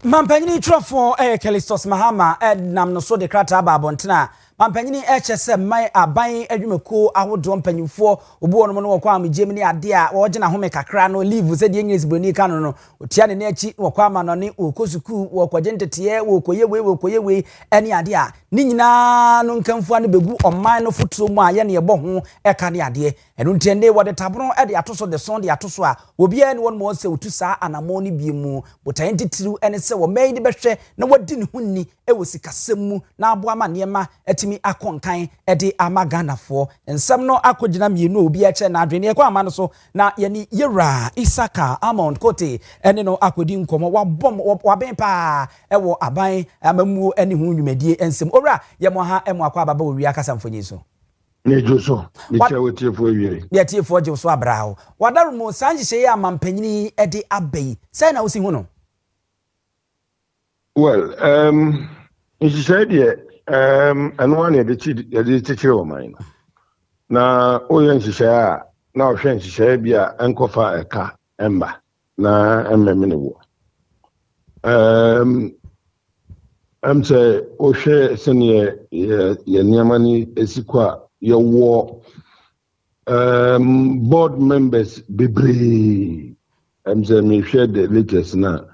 Mampanyini trofo Kelistos Mahama nam no so de krata ba abontena mampanyini eche se mai aban adwumeko ahodo mpanyimfo obu wono no wokwa amgye mini ade a woje na home kakra no leave se de English broni ka no otia ne achi wokwa ama no ne okosuku wokwaje ntete wokoye we ene ade a ni nyina no nkamfu ane begu oman no fotuo mu a ye ne yebo ho eka ne ade eno ntende wode tabro e de atoso de son de atoso a obi a ne won mo se otu saa anamo ne biemu botan titiru ene se wo mai de behwe na wadi ne hunni e wo sikasem mu na aboa ma niema etimi akonkan ede amagana fo ensem no akogina mienu obi a che na adwene kwa ama no so na yani yera Isaka Amount Kote ene no akodi nkomo wabom waben pa ewo aban amamu ene hu nwumedie ensem owura ye mo ha emo akwa baba Owia Kaseɛ so ne joso ne chawotie fo wiere ye tie fo je so abrao wadaru mo sanjihye ya mampanyini ede abai sai na wosi hu no. Well, she said, and one of the teacher of mine. Now, Oyen she share, now she share be a uncle for a car, Ember, na Ember. I'm say, Oshe, senior, your Niamani, Esikwa, your war, board members, Bibri. I'm saying, me share the latest now.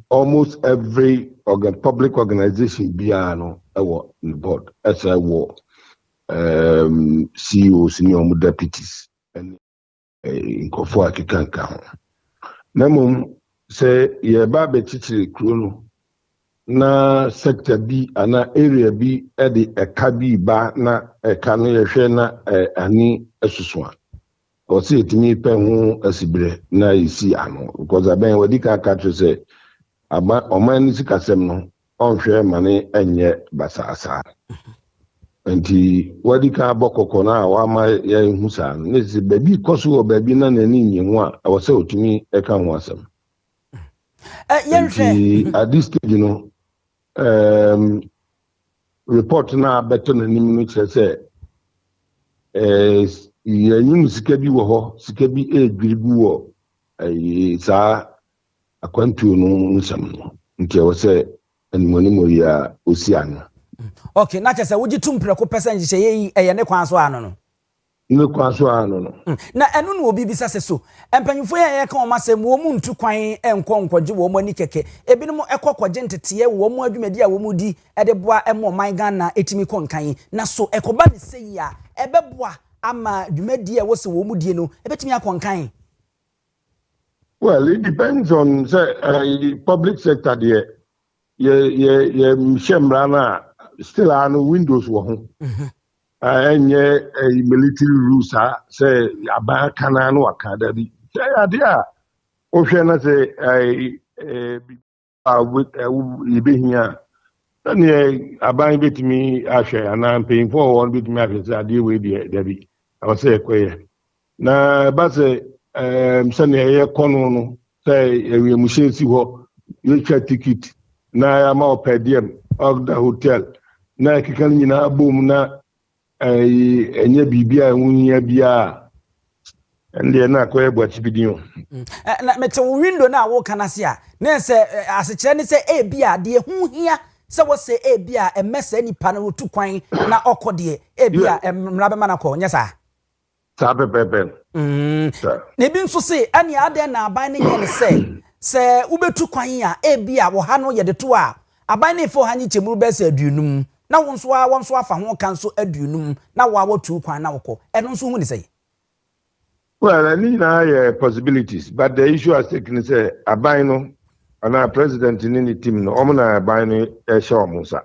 Almost every public organization biano on the board as I war CEOs, senior deputies and in Kofua Kikanka. Namum say ye babe chichi krono na sector B ana area B edi ekabi ba na ekano ye hwe na ani esusua. Or see it me pen asibre na isi ano because aben wadi ka catch say aba oman si kasem no onhwe mane enye basasa enti wadi ka bokoko na wa ma ya husa ne si baby koso baby na nani nyihu a awose otumi eka ho asem at this stage report na beto na nimu no say yanyum sika bi wo ho sika bi edwirigu wo saa akwantu no nsam no nti wo se animoni mo ya osiano. Okay, na chese wogi tumpreko percentage ye eye ne kwan so ano no ne kwan so ano no na enu no obi bisa se so empanyimfo ye ka o masem wo mu ntu kwan enkonkwaje wo mu ani keke ebinom ekokwaje ntete wo mu adwumadi a wo mu di ede boa emo man Ghana etimi konkan na so ekoba ne sei a ebeboa ama dwumadi a wose wo mu die no ebetimi akonkan. Well, it depends on public sector there. Yeah, Shemrana still are no windows wo ho. And military rules say aba kana no akada bi. Say adia o hwe na say with ibehia and aban betimi ahwe ana paying for one betimi ahwe say adia we there bi. I was say kwe na ba say sani ye kono no say we mushin si ho you check ticket na ya ma per diem of the hotel na kikan nyina bom na enye bibia nwunya bia ende na ko e bwachi bidin na mete window na wo kana se a na se asechire ne se e bia de hu hia se wo se e bia emesa nipa na otu kwan na okode e bia mra be mana ko nyesa sabe pepe ne bi nso se ane ade na aban ne ye se ubetu kwan a e bia wo ha no ye de to a aban ne fo ha nyi chemuru be se adunum na wonso afa ho kan so adunum na wo awatu kwan na wokọ eno nso hu ni say. Well, I need possibilities, but the issue is taking say aban no ana president in any team no omna aban no show musa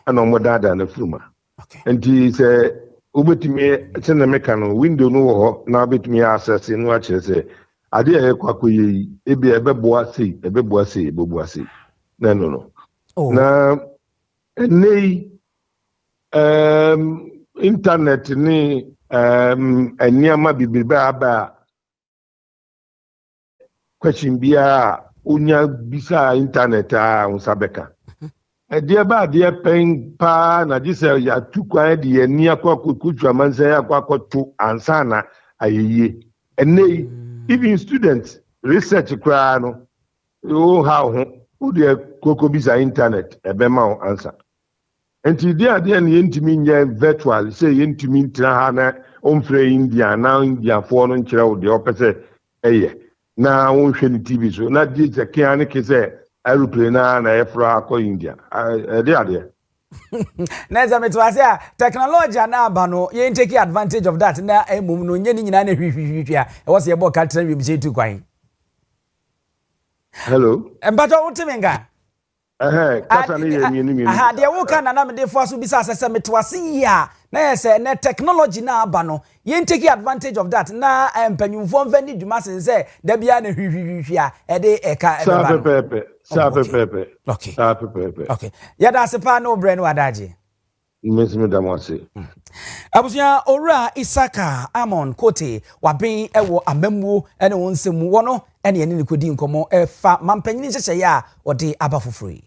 ana omo dada na fruma and he say ubetimi tena mekano window no ho na ubetimi access no a kire say ade e kwakoyi ebi ebeboa sei no na nei internet ni eniama bibiba aba question bia unya bisa internet a unsabeka ede ba de pen pa na dise ya tukwa de eni akwa kutu amanse akwa kotu ansana ayeye enei even students research kra no how who de koko bisa internet ebe ma answer Enti dia na yentimi nye virtual say yentimi ntra ha na omfre India na India for no nkyerɛ wo de opese eye na wonhwɛ ni TV so na di se kian ke say aeroplane na efra akɔ India ade Neza metwase a technology na aba no yen take advantage of that na emum no nye ni nyina na hwihwihwi a e wo se ebo ka tra wi tu kwan. Hello. Embato utimenga. Kasa ne ye ni. Aha de wo ka na me de fo aso bisa sese metwase yi a na yese na technology na aba no yen take advantage of that na empanyumfo mfa ni dwuma sense da bia na hwihwihwi a e de e ka e ba. Pepe. Okay. Pepe. Okay. Yada sepa no brand wadaje. Mesme damase. Abusia ora Isaka Amon Kote waben ewo amammuo ene wonsemu wono ene ene kodi nkomo efa mampanyini hyehye ya ode aba fofori.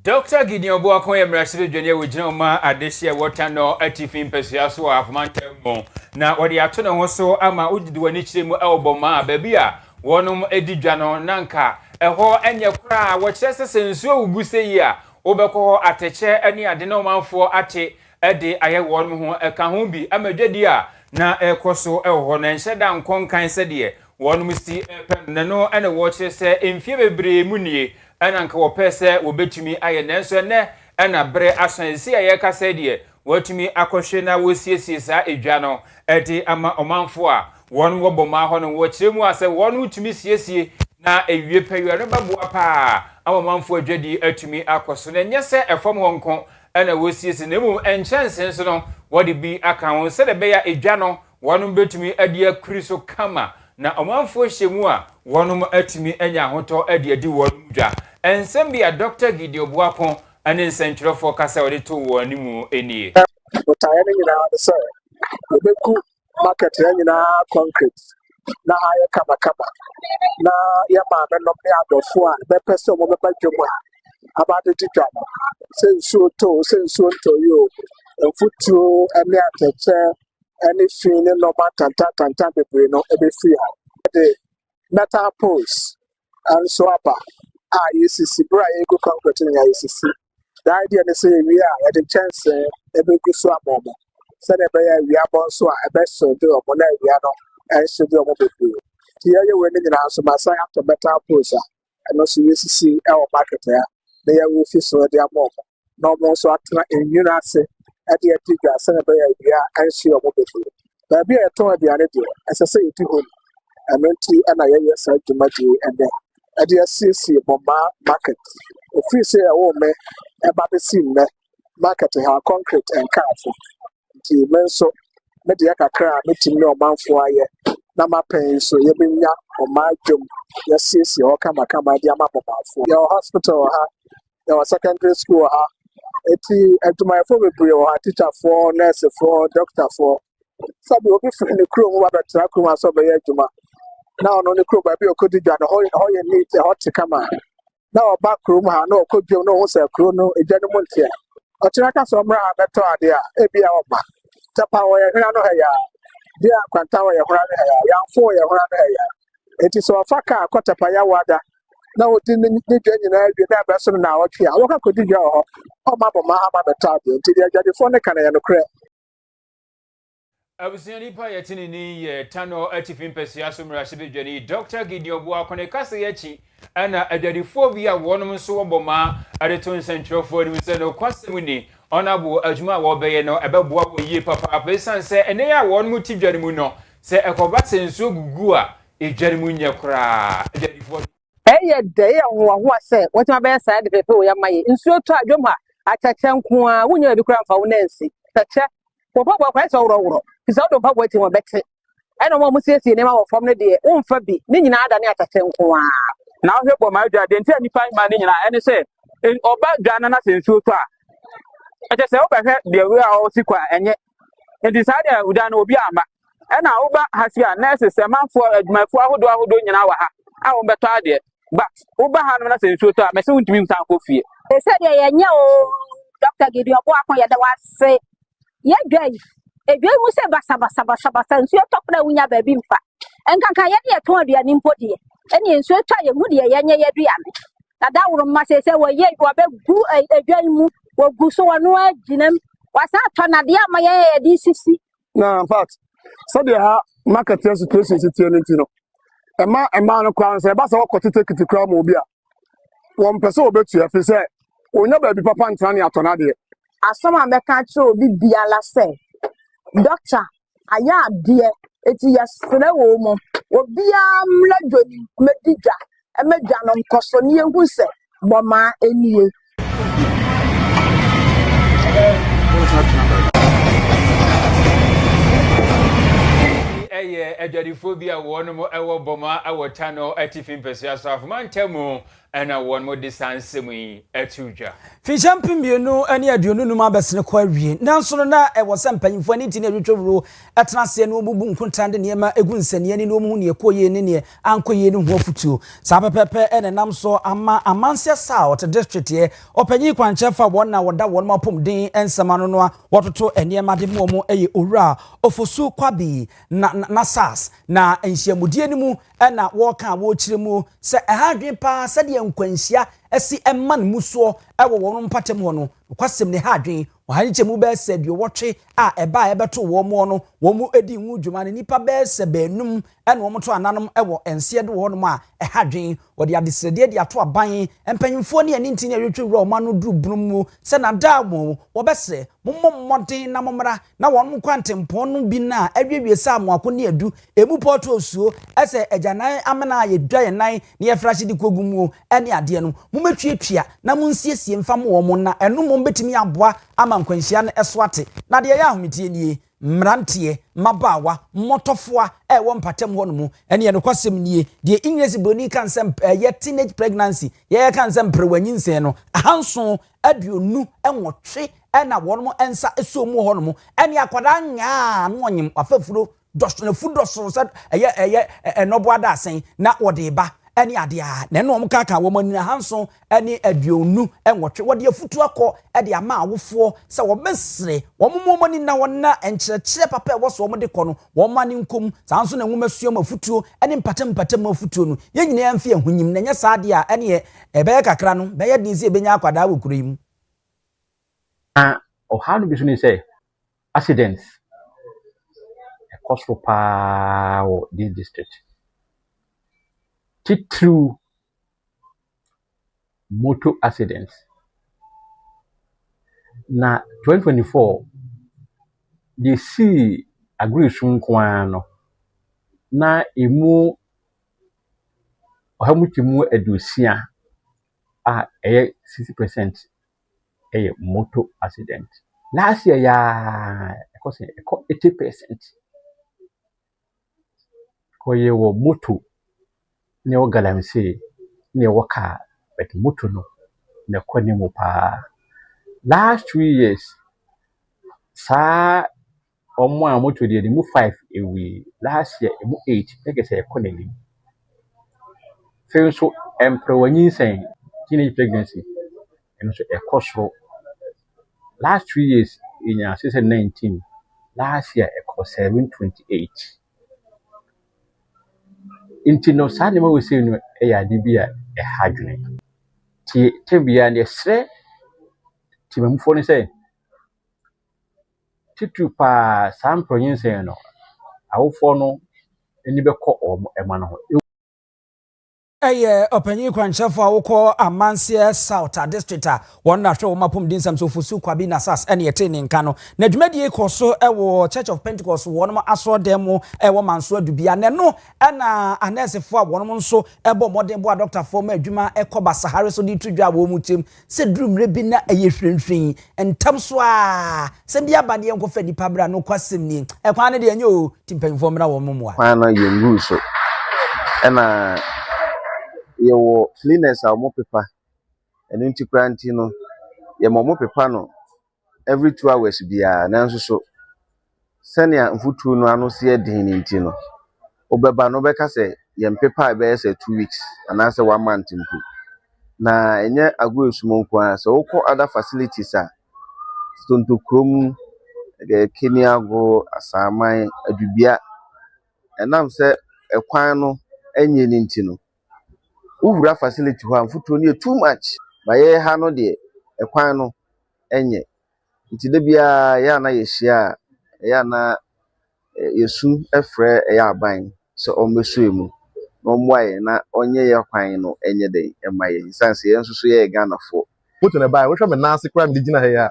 Dr. Gideon Boakon Emrasire Dwene wogina ma adehye water no atifin pesia so afmantemo na wode ato ne ho so ama ugidi wani kyeremu ewoboma ba bia wonom edidwa no nanka eho enye kura wo kyerese sensuo uguse yi a obekọ ateche eni ade na omanfo ate ede aye wonum ho eka ho bi amadwadi a na ekoso eho na nhyeda nkonkan sede wonum si pen no ene wo kyerese emfie bebre munie ena nka wo pese wo betumi aye nanso ne ena bre asansi aye kasa de watumi akohwe na wo siesie sa edwa no ede ama omanfo a won wo boma ho no wo kyeremu ase won utumi siesie na ewie pɛyɛ no babua pa amamanfo adwadi atumi akoso na nyese efom wonko ana wosiesi na mu enchansen so no wode bi aka won se de beya edwa no wonum betumi adi akuri so kama na omanfo hyemu a wonum atumi anya hoto adi adi wonum dwa ensem bia Dr. Gideon Boakon ane nsentwerefo kasa wode to wonimu enie otaye ni nyina de se obeku market ya nyina concrete na aye kama na ya ma me no me adofo a be pese mo be badwom a abade titwa no sensuo to yo enfutuo ene ateche ene fin no ma tanta bebre no ebe free ha de metal poles and so apa ICC bra ego concrete na ICC the idea ne say we are the chance ebe kuso amomo se na be ya wi abon so a ebe so de omo na wi no and so de omo bebre here you were in so my sign after better posa and also UCC our market there they are with so they are more no more so at in unase at the atiga senaba ya and she omo befu ba bia eto aduane de as I say it home and enti na ya say tomato and then at the CC bomba market if you say a woman about the scene market ha concrete and careful the men so me de kakra metimi no manfo aye na mapen so ye benya o majom ya sisi o kama di amabofo your hospital ha your secondary school ha eti adwumayefo bebre o ha teacher for nurse for doctor for sabi obi free ne kro wa betra kro aso be ya adwuma na ono ne kro ba bi okodi dwa no ho ye neat hot kama na o back room ha na okodwom no ho se kro no egya no montia o kira ka so mra beto ade a ebia oba tapa wo ye hina no ha ya dia kwanta wo ye hora no ha ya fo ye hora no ha ya enti so afaka akotapa ya wada na odi ni dwa nyina awie na ba so na wo twa wo ka kodi dwa ho o ma bo ma ha ma beto ade enti dia jade fo ne kana ya no kre Abusiani pa yetini ni tano atifin pesia sumra shibijani Dr. Gideon Boakon kase yachi ana adadifo bia wonum so woboma adeton centrofo ni se no kwasemu ni onabo adwuma wo beye no ebeboa wo yie papa pesan se ene ya wonum tidware mu no se ekoba senso gugu a edware mu nya kra adadifo eye de ye ho se wotima be sa de pepe wo ya maye nsuo to adwom ha achache nko a wonya bi kra mfa wo nansi tache popo kwa so woro kisa do pabo ti mo bete eno mo musiesie ne ma wo fom ne de umfa bi ne nyina ada ne achache nko a na wo hwebo ma dwa de ntia nipa ma ne nyina ene se oba dwa na sensuo to a eche se obehwe de we a o sikwa enye enti sa de uda na obi amba ena wo ba hasia na se manfo adwumafo ahodo nyina wa ha a wo beto ade but wo ba ha no na sensuo to a me se wuntimi msan ko fie e se de ye nya o Dr. Gideon Boakon ye da wa se ye dwai edwe mu se basa nsuo topra wunya ba bi mfa enkanka ye de to aduane mpodi ene nsuo twa ye hu de ye nya ye aduane na da woro ma se wo ye wo be gu edwan mu wogu so wano agyinam wasa atɔnade ama yɛ de sisi na in fact so they ha market situation situation no ɛma no kwa sɛ ba sɛ wɔkɔ tete kitikura ma obi a wɔn pɛ sɛ obetu afi sɛ onya baabi papa ntena ne atɔnade asɛm a mɛka kyerɛ obi biala sɛ doctor ayɛ adeɛ eti yɛsrɛ wɔ mu obiara mmla dwoni medidwa ɛmɛdwa no nkɔso ne ehu sɛ bɔmaa enie Eye adwadifobia won mo ewo boma ewo tano atifin pesia so afuma ntemu ena won mo distance mu atudwa fi champion bienu ene aduonu num abesene kwa wie nanso no na ewo se mpanyimfo ani tine adwotworo etena se no bubu nkuntande ne ma egu nsani ani no mu ne ekoye ne ne ankoye ne ho afutuo sa pepepe ene nam so ama amanse south district ye opanyi kwanche fa won na woda won mapom den ensema no no wototo ene ma de mo eye owura ofosu kwabi na sas na enhyiamudie ni mu ena wo kan wo kire mu se ehadwen pa se de nkwanhyia esi emman muso ewo won mpatem ho no kwasem ne hadwen ohaniche mu be se dio wotwe a eba ebeto wo mo no wo mu edi hu dwuma ne nipa be se benum ena wo to ananom ewo ense de wo no a ehadwen wo de adesrede de ato aban empanyimfo ne ani ntini awetwe wura o ma no duru bunum mu se na da mo wo be se mommodin na momra na won kwantempon no bi na awiwie sa amoako ne adu emu poto osuo ese ejanan amena ye dwa ye nan ne ye frashi di kogumu ene ade no mometwetwea na monsiesie mfam wo mo na eno mo betimi aboa ama nkwanhyia no eswate na de ya ahometie nie mrantie mabawa motofoa wo mpatem ho no mu ene ye no kwasem nie de English boni kan sem ye teenage pregnancy ye kan sem prewanyinse no ahanso aduonu enwotwe ena wonmo ensa esomu ho no mu ene akwada nya no onyim afafuro dosona fudoso said eye enobo adasen na wode ba ene ade a na no omkaka wo mani hanso ene aduonu enwotwe wode afutu akọ ede ama awofo se wo mesre wo momomani na wona enkyerɛkyerɛ papa wo so wo de kɔ no wo mani nkom sanso na nwumasua mafutuo ene mpatem mafutuo no ye nyina yamfi ahunyim na nya saade a ene ebe kakra no be ye din se ebenya akwada wo kuro yim or how do we say accidents a cost for power this district through motor accidents na 2024 they see agree sun kwano na emu ohamutimu edusia a 60% motor accident. Last year, ya 80%. Ko ye wo motor ne wo galamse ne wo car but motor no ne kwani mo pa. Last 2 years sa omo a motor de mu 5 ewi last year mu 8 take say economy. So emprewanyin saying teenage pregnancy and so e last 2 years in 2019, last year it cost 728. Inti no sa nema we say no e ya de bia e hadwene. Ti tebia ne sre ti mamfo ne say titu pa sam pronyin say no awofo no eni be ko o ema no ho. Eye opanyi kwanchefo awoko amanse south district a won na hwe wo mapom dinsam so fosu kwabi na sas ene yete ne nka no na dwumadie koso ewo Church of Pentecost won ma aso dem ewo manso adubia ne no na anesefo a won nso ebo modern bo doctor for ma adwuma ekoba sahare so di tudwa wo mutem se durumre bi na eye hwenhwen entam so a se bia bade enko fa di pabra no kwasem ni ekwan ne de enye o timpanyfo mra wo momoa kwan na yengu so ena yewo cleaners a mo pepa enu nti kranti no ye mo pepa no every 2 hours bia nanso so senia mfutu no ano se edin ni nti no obeba no beka se ye mpepa be se 2 weeks anase 1 month mpu na enye agwo esumo kwa se ukọ other facilities a stonto krom Keniago asaman adubia enam se ekwan no enye ni nti no uvura facility ho amfuto ne too much ba ye ha no de ekwan no enye nti de bia ya na yehia ya na yesu efre ya aban so ombesu emu no mwaye na onye ya kwan no enye de emaye sanse yenso so ye Ghana fo moto na bai wo hwe me na ase kra me digina he ya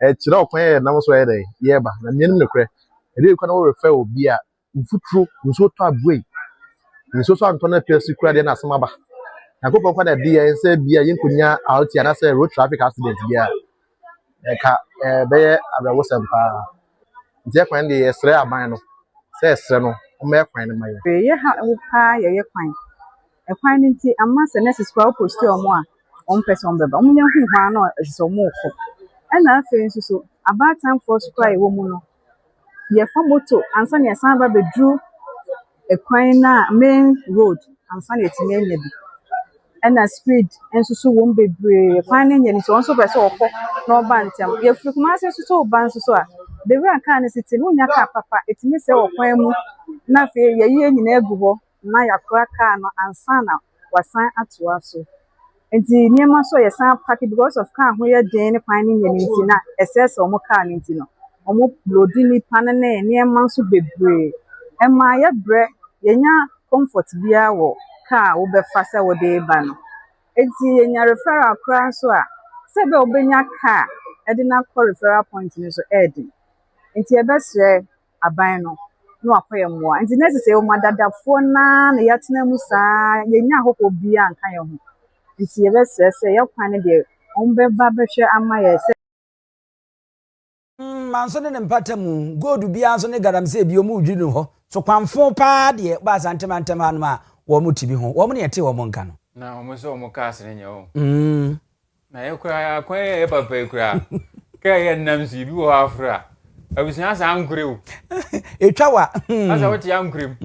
e kire okwan ye nam so ye de ye ba na mienu ne kre e de kwan wo refer obi a mfuturo nso to abuei nso so anto na pesi kra de na asema ba na ko kwa na de ye se bia yenkonya out ya na se road traffic accident bia e ka be ye abewo sempa nti kwan de ye sre aban no se sre no o me kwan ne maye ye ha wo pa ye kwan e kwan nti amma se nurses kwa post omo a on person beba omunya hu hwa na so mo ko e na afa nso so about time for square wo mu no ye fa moto ansa na san ba bedru e kwan na main road ansa na etime anya bi e na speed enso so wo mbebre kwan na nya ni so onso pese okọ na oba ntem ye furu kuma se so oba nso so a the way aka na city no nya ka papa etime se okwan mu na fe ye ye nyina egu ho na yakora ka no ansa na wasan atoa so enti niema so ye san park because of car ho ye den ne kwan ne nya ni nti na ss omo car ne nti no omo loadi ni pan na niema so bebre e ma ye bre ye nya comfort bia wo car wo be fa se wo de ba no enti ye nya referral kra so a se be obenya car e de na call referral point ni so edi enti e be sre aban no no akoye mo enti necessary o madadafo na yatena mu saa ye nya hokko bia anka ye ho enti ye be sre se ye kwan de on be ba be hwe ama ye se manso ne mpatamu godu bia so ne garamse bi omu dwi no ho so kwanfo pa de ba santem antem hanu a wo mu tibi ho wo mu ne yete wo mu nka no na wo mu so wo ka asene nya wo na ye kura kwan ye papa kura ka ye nam si bi wo afra abusia sa ankureu etwa wa asa wote ankurem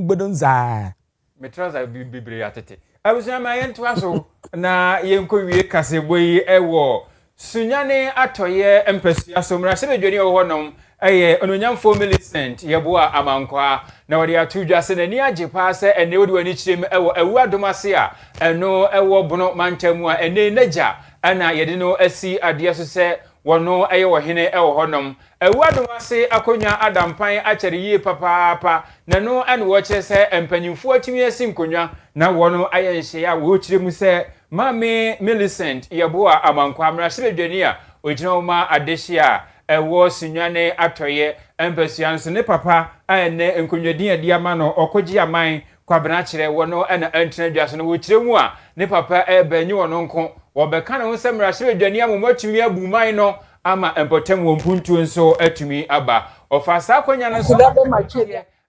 bedum za metraza bibire atete abusia ma ye ntwa so na ye nkowie kaseboyi ewo sunyane atoye empesia so mra se bedwani wo honom eye ononyamfo Millicent yeboa amankwa na wode atudwa se nani agepa se ene wodi wani kirem ewo awu adomase a eno ewo bono mantamu a ene naja ana yede no asi ade so se wono eye wo hene ewo honom awu adomase akonya adampan akere yie papa na no ane wo kire se empanyimfo atimi asi nkonwa na wono aye nhye a wo kirem se Mami Millicent yeboa amankwa mra se bedwani a ogina ma adehia ewo sunyane atoye empesianso ne papa ene enkonwadin ade ama no okogi aman kwabena kire wono ana antena dwaso no wo kire mu a ne papa ebanyi wono nko wo beka na ho semra se bedwani amomotumi abuman no ama empotem wo mpuntu nso atumi aba ofasa akonya no so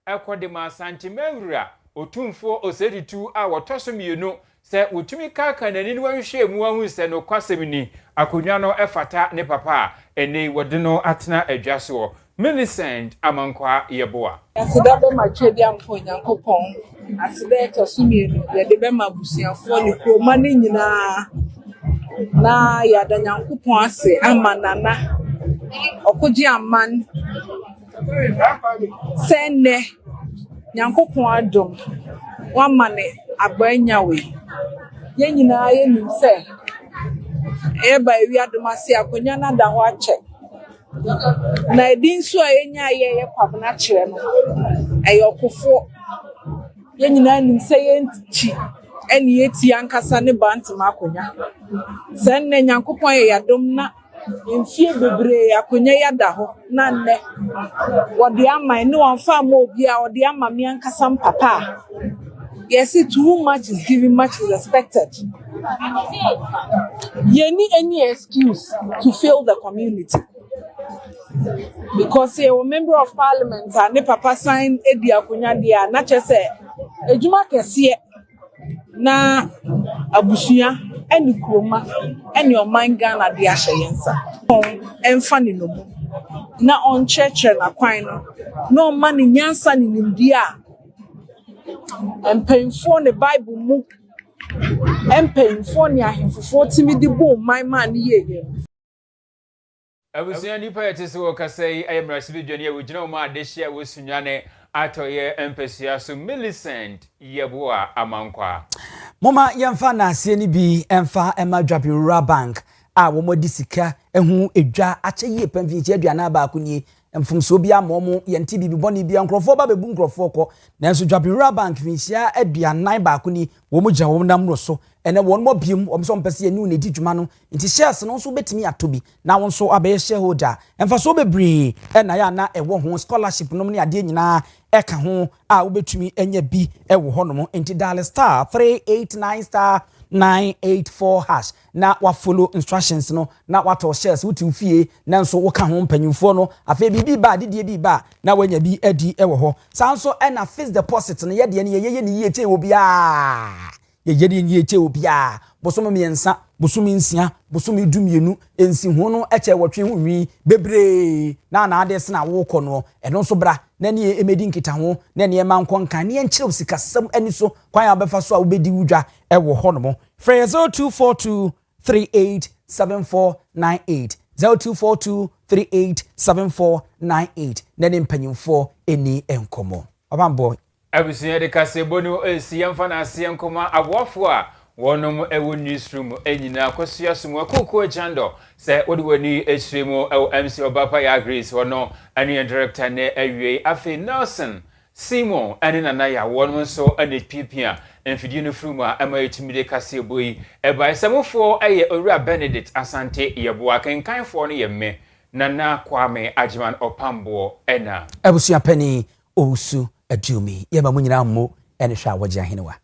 ekode ma santimewura otumfo oseditu a wotoso mienu se utumi kaka na nini wanhwe mu ahu se no kwasem ni akonwa no efata ne papa ene wode no atena adwaso Millicent amankwa yeboa asida be matwedi ampo nyankopon asida etosumienu ye de be mabusiafo ni kroma ne nyina na ya da nyankopon ase amanana okoji aman senne nyankopon adom wamane abanyawe ye nyina ye nim se e ba ewi adomase akonya na da ho ache na edin so a yenya ye kwabena kire no eyokofo ye nyina nim se ye nti eni yeti ankasa ne bantima akonya senne nyankopon ye yadom na mfie bebre akonya yada ho na nne wode ama ne wonfa ma obi a wode ama me ankasa papa. Yes, too much is given, much is expected. You need any excuse to fail the community. Because you're a member of parliament and the papa signed Edia Kunyadia, not just say, Ejuma Kaseɛ na abusuya eni kroma eni oman Ghana de ahye yensa. Emfa no mu. Na on church na kwan no. No man nyansa ni nimdi a empayimfo ne Bible mu empayimfo ne ahemfofo timi di bo man ye abusia nipa yetese wo kasai ayemrasi bedwani a wogina ma adehia wo sunyane atoye empesia so Millicent yeboa amankwa moma yemfa na asie ni bi emfa ema dwapi rural bank a wo modi sika ehu edwa ache yie pamfinchi aduana ba ko ni mfumso bia ma omo yenti bibi boni bia nkrofo ba bebu nkrofo ko nanso Dwabin Bank finchia aduanan ba ko ni wo mu gya wo nam no so ene won mo biem wo so mpese ye ni ne di dwuma no nti shares no so betimi atobi na won so abaye shareholder emfa so bebre na ya na ewo ho scholarship no ne ade nyina eka ho a wo betumi enya bi ewo ho no nti dial star 389 star 984 hash na wa follow instructions no na wa to shares wuti fie na nso wo ka ho mpanyimfo no afa bibi ba didie bi ba na wanya bi adi ewo ho sanso na fixed deposit no ye de ne ye ne ye che obi a ye ni ye che obi a bosom miensa bosom nsia bosom dumienu ensi ho no eche wotwe ho wi bebre na ade se na wo kɔ no eno so bra na ne emedi nkita ho na ne ma nkɔ nkan ne enkyerɛ sikasɛm ani so kwan ya befa so a wobedi wudwa ewo hɔ no mo frɛ 0242387498 0242387498 na ne mpanyimfo eni enkomo abamboy abusunya de kasebonu esiyamfa na asiyankoma abwafo a wonom ewo newsroom enyina kwasua sumu akoko jando se wodiwani esremu ewo MC Obapa ya Grace wono ani director ne awie afi Nelson Simon ani nana ya wonom so ani pipia enfidi no frumu a ama etimide kaseboyi eba esamufo eye Owura Benedict Asante yeboa kenkanfo no yemme nana Kwame Ajiman Opambo ena abusunya pani osu adumi yeba munyina mo ene hwa wagye ahenewa